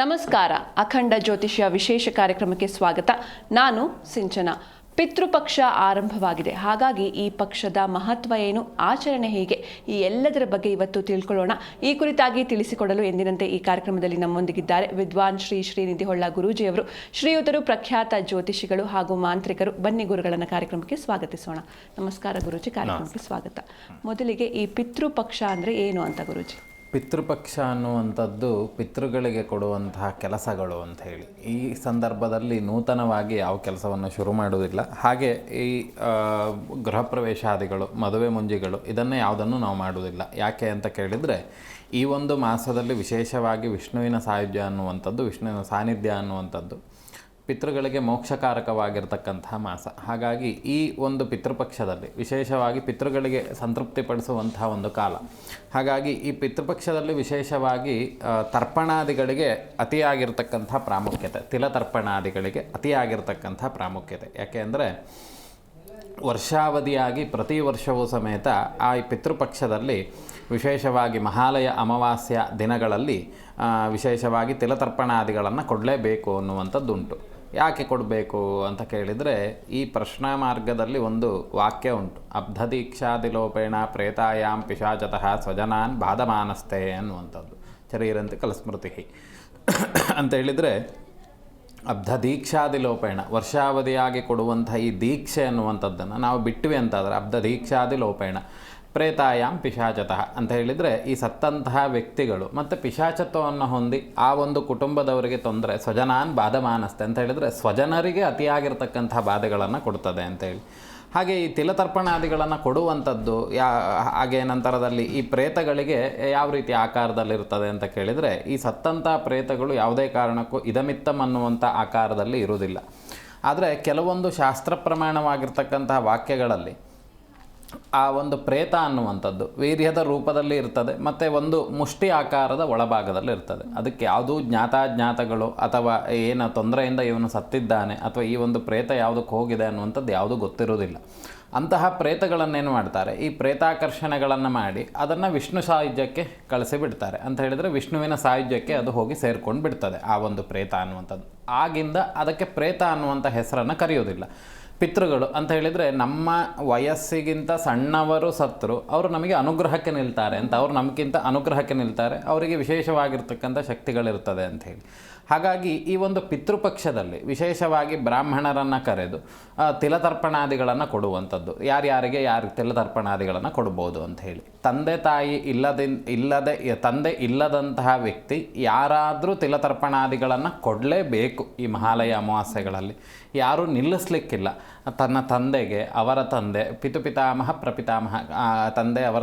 ನಮಸ್ಕಾರ. ಅಖಂಡ ಜ್ಯೋತಿಷ್ಯ ವಿಶೇಷ ಕಾರ್ಯಕ್ರಮಕ್ಕೆ ಸ್ವಾಗತ. ನಾನು ಸಿಂಚನ. ಪಿತೃಪಕ್ಷ ಆರಂಭವಾಗಿದೆ. ಹಾಗಾಗಿ ಈ ಪಕ್ಷದ ಮಹತ್ವ ಏನು, ಆಚರಣೆ ಹೇಗೆ, ಈ ಎಲ್ಲದರ ಬಗ್ಗೆ ಇವತ್ತು ತಿಳ್ಕೊಳ್ಳೋಣ. ಈ ಕುರಿತಾಗಿ ತಿಳಿಸಿಕೊಡಲು ಎಂದಿನಂತೆ ಈ ಕಾರ್ಯಕ್ರಮದಲ್ಲಿ ನಮ್ಮೊಂದಿಗಿದ್ದಾರೆ ವಿದ್ವಾನ್ ಶ್ರೀ ಶ್ರೀನಿಧಿ ಹೊಳ್ಳ ಗುರೂಜಿಯವರು. ಶ್ರೀಯುತರು ಪ್ರಖ್ಯಾತ ಜ್ಯೋತಿಷಿಗಳು ಹಾಗೂ ಮಾಂತ್ರಿಕರು. ಬನ್ನಿ ಗುರುಗಳನ್ನ ಕಾರ್ಯಕ್ರಮಕ್ಕೆ ಸ್ವಾಗತಿಸೋಣ. ನಮಸ್ಕಾರ ಗುರೂಜಿ, ಕಾರ್ಯಕ್ರಮಕ್ಕೆ ಸ್ವಾಗತ. ಮೊದಲಿಗೆ ಈ ಪಿತೃಪಕ್ಷ ಅಂದರೆ ಏನು ಅಂತ ಗುರೂಜಿ? ಪಿತೃಪಕ್ಷ ಅನ್ನುವಂಥದ್ದು ಪಿತೃಗಳಿಗೆ ಕೊಡುವಂತಹ ಕೆಲಸಗಳು ಅಂತ ಹೇಳಿ. ಈ ಸಂದರ್ಭದಲ್ಲಿ ನೂತನವಾಗಿ ಯಾವ ಕೆಲಸವನ್ನು ಶುರು ಮಾಡುವುದಿಲ್ಲ. ಹಾಗೆ ಈ ಗೃಹ ಪ್ರವೇಶಾದಿಗಳು, ಮದುವೆ ಮುಂಜಿಗಳು, ಇದನ್ನೇ ಯಾವುದನ್ನು ನಾವು ಮಾಡುವುದಿಲ್ಲ. ಯಾಕೆ ಅಂತ ಕೇಳಿದರೆ, ಈ ಒಂದು ಮಾಸದಲ್ಲಿ ವಿಶೇಷವಾಗಿ ವಿಷ್ಣುವಿನ ಸಾಯುಜ್ಯ ಅನ್ನುವಂಥದ್ದು, ವಿಷ್ಣುವಿನ ಸಾನ್ನಿಧ್ಯ ಅನ್ನುವಂಥದ್ದು ಪಿತೃಗಳಿಗೆ ಮೋಕ್ಷಕಾರಕವಾಗಿರ್ತಕ್ಕಂತಹ ಮಾಸ. ಹಾಗಾಗಿ ಈ ಒಂದು ಪಿತೃಪಕ್ಷದಲ್ಲಿ ವಿಶೇಷವಾಗಿ ಪಿತೃಗಳಿಗೆ ಸಂತೃಪ್ತಿಪಡಿಸುವಂತಹ ಒಂದು ಕಾಲ. ಹಾಗಾಗಿ ಈ ಪಿತೃಪಕ್ಷದಲ್ಲಿ ವಿಶೇಷವಾಗಿ ತರ್ಪಣಾದಿಗಳಿಗೆ ಅತಿಯಾಗಿರ್ತಕ್ಕಂಥ ಪ್ರಾಮುಖ್ಯತೆ, ತಿಲತರ್ಪಣಾದಿಗಳಿಗೆ ಅತಿಯಾಗಿರ್ತಕ್ಕಂಥ ಪ್ರಾಮುಖ್ಯತೆ. ಯಾಕೆ ಅಂದರೆ ವರ್ಷಾವಧಿಯಾಗಿ ಪ್ರತಿ ವರ್ಷವೂ ಸಮೇತ ಆ ಪಿತೃಪಕ್ಷದಲ್ಲಿ ವಿಶೇಷವಾಗಿ ಮಹಾಲಯ ಅಮಾವಾಸ್ಯ ದಿನಗಳಲ್ಲಿ ವಿಶೇಷವಾಗಿ ತಿಲತರ್ಪಣಾದಿಗಳನ್ನು ಕೊಡಲೇಬೇಕು ಅನ್ನುವಂಥದ್ದುಂಟು. ಯಾಕೆ ಕೊಡಬೇಕು ಅಂತ ಕೇಳಿದರೆ, ಈ ಪ್ರಶ್ನಾ ಮಾರ್ಗದಲ್ಲಿ ಒಂದು ವಾಕ್ಯ ಉಂಟು, ಅಬ್ಧದೀಕ್ಷಾದಿಲೋಪೇಣ ಪ್ರೇತಾಯಾಂ ಪಿಶಾಚತಃ ಸ್ವಜನಾನ್ ಬಾಧಮಾನಸ್ತೆ ಅನ್ನುವಂಥದ್ದು. ಶರೀರಂತೆ ಕಲಸ್ಮೃತಿ ಅಂತ ಹೇಳಿದರೆ, ಅಬ್ಧದೀಕ್ಷಾದಿಲೋಪೇಣ ವರ್ಷಾವಧಿಯಾಗಿ ಕೊಡುವಂಥ ಈ ದೀಕ್ಷೆ ಅನ್ನುವಂಥದ್ದನ್ನು ನಾವು ಬಿಟ್ವಿ ಅಂತಾದರೆ ಅಬ್ಧದೀಕ್ಷಾದಿಲೋಪೇಣ ಪ್ರೇತಾಯಾಮ್ ಪಿಶಾಚತಃ ಅಂತ ಹೇಳಿದರೆ, ಈ ಸತ್ತಂತಹ ವ್ಯಕ್ತಿಗಳು ಮತ್ತು ಪಿಶಾಚತ್ವವನ್ನು ಹೊಂದಿ ಆ ಒಂದು ಕುಟುಂಬದವರಿಗೆ ತೊಂದರೆ, ಸ್ವಜನಾನ್ ಬಾಧಮಾನಸ್ತೆ ಅಂತ ಹೇಳಿದರೆ ಸ್ವಜನರಿಗೆ ಅತಿಯಾಗಿರ್ತಕ್ಕಂಥ ಬಾಧೆಗಳನ್ನು ಕೊಡ್ತದೆ ಅಂತೇಳಿ. ಹಾಗೆ ಈ ತಿಲತರ್ಪಣಾದಿಗಳನ್ನು ಕೊಡುವಂಥದ್ದು ಹಾಗೆ ನಂತರದಲ್ಲಿ ಈ ಪ್ರೇತಗಳಿಗೆ ಯಾವ ರೀತಿ ಆಕಾರದಲ್ಲಿರ್ತದೆ ಅಂತ ಕೇಳಿದರೆ, ಈ ಸತ್ತಂಥ ಪ್ರೇತಗಳು ಯಾವುದೇ ಕಾರಣಕ್ಕೂ ಇದಮಿತ್ತಮ್ ಅನ್ನುವಂಥ ಆಕಾರದಲ್ಲಿ ಇರುವುದಿಲ್ಲ. ಆದರೆ ಕೆಲವೊಂದು ಶಾಸ್ತ್ರ ಪ್ರಮಾಣವಾಗಿರ್ತಕ್ಕಂತಹ ವಾಕ್ಯಗಳಲ್ಲಿ ಆ ಒಂದು ಪ್ರೇತ ಅನ್ನುವಂಥದ್ದು ವೀರ್ಯದ ರೂಪದಲ್ಲಿ ಇರ್ತದೆ ಮತ್ತು ಒಂದು ಮುಷ್ಟಿ ಆಕಾರದ ಒಳಭಾಗದಲ್ಲಿ ಇರ್ತದೆ. ಅದಕ್ಕೆ ಯಾವುದೂ ಜ್ಞಾತಾಜ್ಞಾತಗಳು ಅಥವಾ ಏನು ತೊಂದರೆಯಿಂದ ಇವನು ಸತ್ತಿದ್ದಾನೆ ಅಥವಾ ಈ ಒಂದು ಪ್ರೇತ ಯಾವುದಕ್ಕೆ ಹೋಗಿದೆ ಅನ್ನುವಂಥದ್ದು ಯಾವುದೂ ಗೊತ್ತಿರೋದಿಲ್ಲ. ಅಂತಹ ಪ್ರೇತಗಳನ್ನೇನು ಮಾಡ್ತಾರೆ, ಈ ಪ್ರೇತಾಕರ್ಷಣೆಗಳನ್ನು ಮಾಡಿ ಅದನ್ನು ವಿಷ್ಣು ಸಾಯುಜ್ಯಕ್ಕೆ ಕಳಿಸಿಬಿಡ್ತಾರೆ. ಅಂತ ಹೇಳಿದರೆ ವಿಷ್ಣುವಿನ ಸಾಯುಜ್ಯಕ್ಕೆ ಅದು ಹೋಗಿ ಸೇರ್ಕೊಂಡು ಬಿಡ್ತದೆ ಆ ಒಂದು ಪ್ರೇತ ಅನ್ನುವಂಥದ್ದು. ಆಗಿಂದ ಅದಕ್ಕೆ ಪ್ರೇತ ಅನ್ನುವಂಥ ಹೆಸರನ್ನು ಕರೆಯೋದಿಲ್ಲ. ಪಿತೃಗಳು ಅಂತ ಹೇಳಿದರೆ ನಮ್ಮ ವಯಸ್ಸಿಗಿಂತ ಸಣ್ಣವರು ಸತ್ತರು ಅವರು ನಮಗೆ ಅನುಗ್ರಹಕ್ಕೆ ನಿಲ್ತಾರೆ ಅಂತ, ಅವರು ನಮಗಿಂತ ಅನುಗ್ರಹಕ್ಕೆ ನಿಲ್ತಾರೆ, ಅವರಿಗೆ ವಿಶೇಷವಾಗಿರ್ತಕ್ಕಂಥ ಶಕ್ತಿಗಳಿರ್ತದೆ ಅಂಥೇಳಿ. ಹಾಗಾಗಿ ಈ ಒಂದು ಪಿತೃಪಕ್ಷದಲ್ಲಿ ವಿಶೇಷವಾಗಿ ಬ್ರಾಹ್ಮಣರನ್ನು ಕರೆದು ತಿಲತರ್ಪಣಾದಿಗಳನ್ನು ಕೊಡುವಂಥದ್ದು. ಯಾರ್ಯಾರಿಗೆ ಯಾರು ತಿಲತರ್ಪಣಾದಿಗಳನ್ನು ಕೊಡ್ಬೋದು ಅಂಥೇಳಿ. ತಂದೆ ತಾಯಿ ತಂದೆ ಇಲ್ಲದಂತಹ ವ್ಯಕ್ತಿ ಯಾರಾದರೂ ತಿಲತರ್ಪಣಾದಿಗಳನ್ನು ಕೊಡಲೇಬೇಕು. ಈ ಮಹಾಲಯ ಅಮಾವಾಸ್ಯೆಗಳಲ್ಲಿ ಯಾರೂ ನಿಲ್ಲಿಸ್ಲಿಕ್ಕಿಲ್ಲ. ತನ್ನ ತಂದೆಗೆ, ಅವರ ತಂದೆ, ಪಿತುಪಿತಾಮಹ ಪ್ರಪಿತಾಮಹ, ತಂದೆ ಅವರ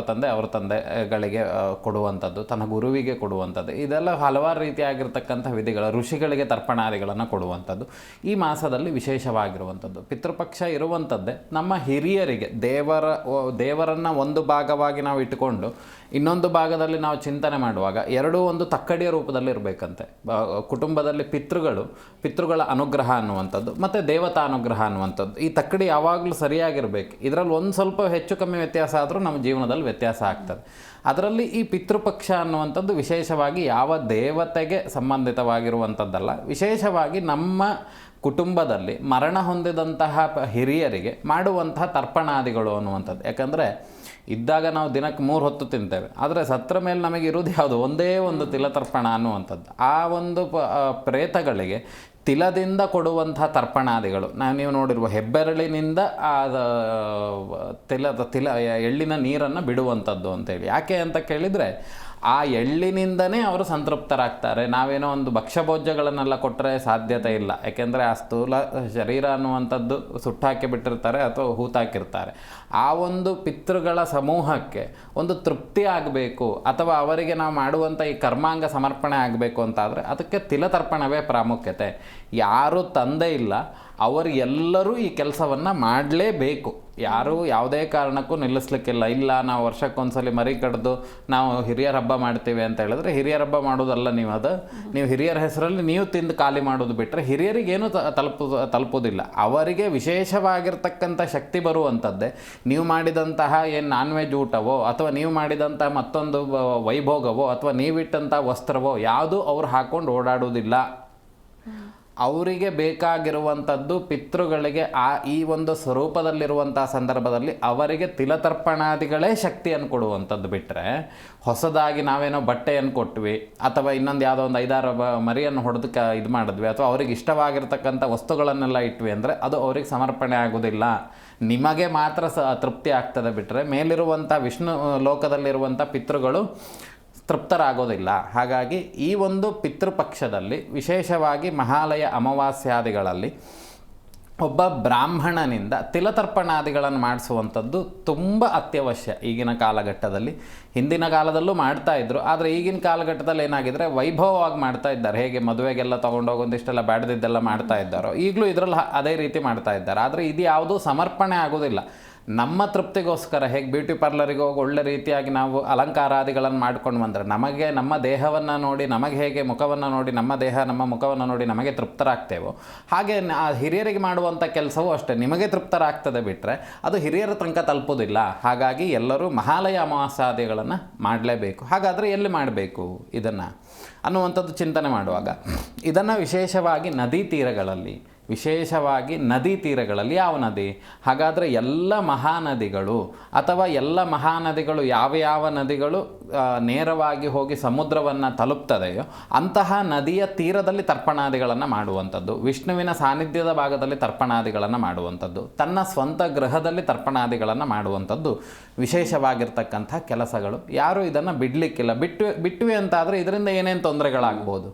ತಂದೆಗಳಿಗೆ ಕೊಡುವಂಥದ್ದು, ತನ್ನ ಗುರುವಿಗೆ ಕೊಡುವಂಥದ್ದು, ಇದೆಲ್ಲ ಹಲವಾರು ರೀತಿಯಾಗಿರ್ತಕ್ಕಂಥ ವಿಧಿಗಳು. ಋಷಿಗಳಿಗೆ ತರ್ಪಣಾದಿಗಳನ್ನು ಕೊಡುವಂಥದ್ದು ಈ ಮಾಸದಲ್ಲಿ ವಿಶೇಷವಾಗಿರುವಂಥದ್ದು. ಪಿತೃಪಕ್ಷ ಇರುವಂಥದ್ದೇ ನಮ್ಮ ಹಿರಿಯರಿಗೆ ದೇವರನ್ನು ಒಂದು ಭಾಗವಾಗಿ ನಾವು ಇಟ್ಟುಕೊಂಡು ಇನ್ನೊಂದು ಭಾಗದಲ್ಲಿ ನಾವು ಚಿಂತನೆ ಮಾಡುವಾಗ ಎರಡೂ ಒಂದು ತಕ್ಕಡಿಯ ರೂಪದಲ್ಲಿ ಇರಬೇಕಂತೆ. ಕುಟುಂಬದಲ್ಲಿ ಪಿತೃಗಳ ಅನುಗ್ರಹ ಅನ್ನುವಂಥದ್ದು ಮತ್ತು ದೇವತಾ ಅನುಗ್ರಹ ಅನ್ನುವಂಥದ್ದು, ಈ ತಕ್ಕಡಿ ಯಾವಾಗಲೂ ಸರಿಯಾಗಿರಬೇಕು. ಇದರಲ್ಲಿ ಒಂದು ಸ್ವಲ್ಪ ಹೆಚ್ಚು ಕಮ್ಮಿ ವ್ಯತ್ಯಾಸ ಆದರೂ ನಮ್ಮ ಜೀವನದಲ್ಲಿ ವ್ಯತ್ಯಾಸ ಆಗ್ತದೆ. ಅದರಲ್ಲಿ ಈ ಪಿತೃಪಕ್ಷ ಅನ್ನುವಂಥದ್ದು ವಿಶೇಷವಾಗಿ ಯಾವ ದೇವತೆಗೆ ಸಂಬಂಧಿತವಾಗಿರುವಂಥದ್ದಲ್ಲ, ವಿಶೇಷವಾಗಿ ನಮ್ಮ ಕುಟುಂಬದಲ್ಲಿ ಮರಣ ಹೊಂದಿದಂತಹ ಹಿರಿಯರಿಗೆ ಮಾಡುವಂತಹ ತರ್ಪಣಾದಿಗಳು ಅನ್ನುವಂಥದ್ದು. ಯಾಕಂದರೆ ಇದ್ದಾಗ ನಾವು ದಿನಕ್ಕೆ 3 ಹೊತ್ತು ತಿಂತೇವೆ, ಆದರೆ ಸತ್ರ ಮೇಲೆ ನಮಗೆ ಇರುವುದು ಯಾವುದು, ಒಂದೇ ಒಂದು ತಿಲತರ್ಪಣ ಅನ್ನುವಂಥದ್ದು. ಆ ಒಂದು ಪ್ರೇತಗಳಿಗೆ ತಿಲದಿಂದ ಕೊಡುವಂತಹ ತರ್ಪಣಾದಿಗಳು ನೀವು ನೋಡಿರುವ ಹೆಬ್ಬೆರಳಿನಿಂದ ಎಳ್ಳಿನ ನೀರನ್ನು ಬಿಡುವಂಥದ್ದು ಅಂತೇಳಿ. ಯಾಕೆ ಅಂತ ಕೇಳಿದರೆ, ಆ ಎಳ್ಳಿನಿಂದನೇ ಅವರು ಸಂತೃಪ್ತರಾಗ್ತಾರೆ. ನಾವೇನೋ ಒಂದು ಭಕ್ಷ್ಯಭೋಜ್ಯಗಳನ್ನೆಲ್ಲ ಕೊಟ್ಟರೆ ಸಾಧ್ಯತೆ ಇಲ್ಲ. ಯಾಕೆಂದರೆ ಆ ಸ್ಥೂಲ ಶರೀರ ಅನ್ನುವಂಥದ್ದು ಸುಟ್ಟಾಕಿ ಬಿಟ್ಟಿರ್ತಾರೆ ಅಥವಾ ಹೂತಾಕಿರ್ತಾರೆ. ಆ ಒಂದು ಪಿತೃಗಳ ಸಮೂಹಕ್ಕೆ ಒಂದು ತೃಪ್ತಿ ಆಗಬೇಕು ಅಥವಾ ಅವರಿಗೆ ನಾವು ಮಾಡುವಂಥ ಈ ಕರ್ಮಾಂಗ ಸಮರ್ಪಣೆ ಆಗಬೇಕು ಅಂತಾದರೆ ಅದಕ್ಕೆ ತಿಲತರ್ಪಣವೇ ಪ್ರಾಮುಖ್ಯತೆ. ಯಾರು ತಂದೆ ಇಲ್ಲ ಅವರು ಎಲ್ಲರೂ ಈ ಕೆಲಸವನ್ನು ಮಾಡಲೇಬೇಕು. ಯಾರೂ ಯಾವುದೇ ಕಾರಣಕ್ಕೂ ನಿಲ್ಲಿಸ್ಲಿಕ್ಕಿಲ್ಲ. ಇಲ್ಲ ನಾವು ವರ್ಷಕ್ಕೊಂದ್ಸಲಿ ಮರಿ ಕಡ್ದು ನಾವು ಹಿರಿಯರ ಹಬ್ಬ ಮಾಡ್ತೀವಿ ಅಂತ ಹೇಳಿದ್ರೆ ಹಿರಿಯರ ಹಬ್ಬ ಮಾಡೋದಲ್ಲ. ನೀವು ಹಿರಿಯರ ಹೆಸರಲ್ಲಿ ನೀವು ತಿಂದು ಖಾಲಿ ಮಾಡೋದು ಬಿಟ್ಟರೆ ಹಿರಿಯರಿಗೇನು ತಲುಪೋದಿಲ್ಲ. ಅವರಿಗೆ ವಿಶೇಷವಾಗಿರ್ತಕ್ಕಂಥ ಶಕ್ತಿ ಬರುವಂಥದ್ದೇ ನೀವು ಮಾಡಿದಂತಹ ಏನು ನಾನ್ ವೆಜ್ ಊಟವೋ ಅಥವಾ ನೀವು ಮಾಡಿದಂತಹ ಮತ್ತೊಂದು ವೈಭೋಗವೋ ಅಥವಾ ನೀವಿಟ್ಟಂಥ ವಸ್ತ್ರವೋ ಯಾವುದು ಅವ್ರು ಹಾಕ್ಕೊಂಡು ಓಡಾಡೋದಿಲ್ಲ. ಅವರಿಗೆ ಬೇಕಾಗಿರುವಂಥದ್ದು ಪಿತೃಗಳಿಗೆ ಈ ಒಂದು ಸ್ವರೂಪದಲ್ಲಿರುವಂಥ ಸಂದರ್ಭದಲ್ಲಿ ಅವರಿಗೆ ತಿಲತರ್ಪಣಾದಿಗಳೇ ಶಕ್ತಿಯನ್ನು ಕೊಡುವಂಥದ್ದು ಬಿಟ್ಟರೆ ಹೊಸದಾಗಿ ನಾವೇನೋ ಬಟ್ಟೆಯನ್ನು ಕೊಟ್ವಿ ಅಥವಾ ಇನ್ನೊಂದು ಯಾವುದೋ ಒಂದು 5-6 ಮರಿಯನ್ನು ಹೊಡೆದಕ್ಕೆ ಇದು ಮಾಡಿದ್ವಿ ಅಥವಾ ಅವ್ರಿಗೆ ಇಷ್ಟವಾಗಿರ್ತಕ್ಕಂಥ ವಸ್ತುಗಳನ್ನೆಲ್ಲ ಇಟ್ವಿ ಅಂದರೆ ಅದು ಅವ್ರಿಗೆ ಸಮರ್ಪಣೆ ಆಗೋದಿಲ್ಲ. ನಿಮಗೆ ಮಾತ್ರ ತೃಪ್ತಿ ಆಗ್ತದೆ ಬಿಟ್ಟರೆ ಮೇಲಿರುವಂಥ ವಿಷ್ಣು ಲೋಕದಲ್ಲಿರುವಂಥ ಪಿತೃಗಳು ತೃಪ್ತರಾಗೋದಿಲ್ಲ. ಹಾಗಾಗಿ ಈ ಒಂದು ಪಿತೃಪಕ್ಷದಲ್ಲಿ ವಿಶೇಷವಾಗಿ ಮಹಾಲಯ ಅಮಾವಾಸ್ಯಾದಿಗಳಲ್ಲಿ ಒಬ್ಬ ಬ್ರಾಹ್ಮಣನಿಂದ ತಿಲತರ್ಪಣಾದಿಗಳನ್ನು ಮಾಡಿಸುವಂಥದ್ದು ತುಂಬ ಅತ್ಯವಶ್ಯ ಈಗಿನ ಕಾಲಘಟ್ಟದಲ್ಲಿ. ಹಿಂದಿನ ಕಾಲದಲ್ಲೂ ಮಾಡ್ತಾಯಿದ್ರು, ಆದರೆ ಈಗಿನ ಕಾಲಘಟ್ಟದಲ್ಲಿ ಏನಾಗಿದ್ರೆ ವೈಭವವಾಗಿ ಮಾಡ್ತಾ ಇದ್ದಾರೆ. ಹೇಗೆ ಮದುವೆಗೆಲ್ಲ ತೊಗೊಂಡೋಗಿ ಒಂದಿಷ್ಟೆಲ್ಲ ಬ್ಯಾಡ್ದಿದ್ದೆಲ್ಲ ಮಾಡ್ತಾ ಇದ್ದಾರೋ ಈಗಲೂ ಇದರಲ್ಲಿ ಅದೇ ರೀತಿ ಮಾಡ್ತಾ ಇದ್ದಾರೆ. ಆದರೆ ಇದು ಯಾವುದೂ ಸಮರ್ಪಣೆ ಆಗೋದಿಲ್ಲ. ನಮ್ಮ ತೃಪ್ತಿಗೋಸ್ಕರ ಹೇಗೆ ಬ್ಯೂಟಿ ಪಾರ್ಲರಿಗೆ ಹೋಗಿ ಒಳ್ಳೆ ರೀತಿಯಾಗಿ ನಾವು ಅಲಂಕಾರಾದಿಗಳನ್ನು ಮಾಡ್ಕೊಂಡು ಬಂದರೆ ನಮಗೆ ನಮ್ಮ ದೇಹವನ್ನು ನೋಡಿ, ನಮಗೆ ಹೇಗೆ ಮುಖವನ್ನು ನೋಡಿ, ನಮ್ಮ ದೇಹ ನಮ್ಮ ಮುಖವನ್ನು ನೋಡಿ ನಮಗೆ ತೃಪ್ತರಾಗ್ತೇವೋ ಹಾಗೆ ಹಿರಿಯರಿಗೆ ಮಾಡುವಂಥ ಕೆಲಸವೂ ಅಷ್ಟೇ ನಿಮಗೆ ತೃಪ್ತರಾಗ್ತದೆ ಬಿಟ್ಟರೆ ಅದು ಹಿರಿಯರ ತನಕ ತಲುಪೋದಿಲ್ಲ. ಹಾಗಾಗಿ ಎಲ್ಲರೂ ಮಹಾಲಯ ಅಮಾವಾಸ್ಯಾದಿಗಳನ್ನು ಮಾಡಲೇಬೇಕು. ಹಾಗಾದರೆ ಎಲ್ಲಿ ಮಾಡಬೇಕು ಇದನ್ನು ಅನ್ನುವಂಥದ್ದು ಚಿಂತನೆ ಮಾಡುವಾಗ ಇದನ್ನು ವಿಶೇಷವಾಗಿ ನದಿ ತೀರಗಳಲ್ಲಿ ಯಾವ ನದಿ? ಹಾಗಾದರೆ ಎಲ್ಲ ಮಹಾನದಿಗಳು ಅಥವಾ ಎಲ್ಲ ಮಹಾನದಿಗಳು ಯಾವ ನದಿಗಳು ನೇರವಾಗಿ ಹೋಗಿ ಸಮುದ್ರವನ್ನು ತಲುಪ್ತದೆಯೋ ಅಂತಹ ನದಿಯ ತೀರದಲ್ಲಿ ತರ್ಪಣಾದಿಗಳನ್ನು ಮಾಡುವಂಥದ್ದು, ವಿಷ್ಣುವಿನ ಸಾನ್ನಿಧ್ಯದ ಭಾಗದಲ್ಲಿ ತರ್ಪಣಾದಿಗಳನ್ನು ಮಾಡುವಂಥದ್ದು, ತನ್ನ ಸ್ವಂತ ಗೃಹದಲ್ಲಿ ತರ್ಪಣಾದಿಗಳನ್ನು ಮಾಡುವಂಥದ್ದು ವಿಶೇಷವಾಗಿರ್ತಕ್ಕಂಥ ಕೆಲಸಗಳು. ಯಾರೂ ಇದನ್ನು ಬಿಡಲಿಕ್ಕಿಲ್ಲ. ಬಿಟ್ವಿ ಅಂತಾದರೆ ಇದರಿಂದ ಏನೇನು ತೊಂದರೆಗಳಾಗ್ಬೋದು,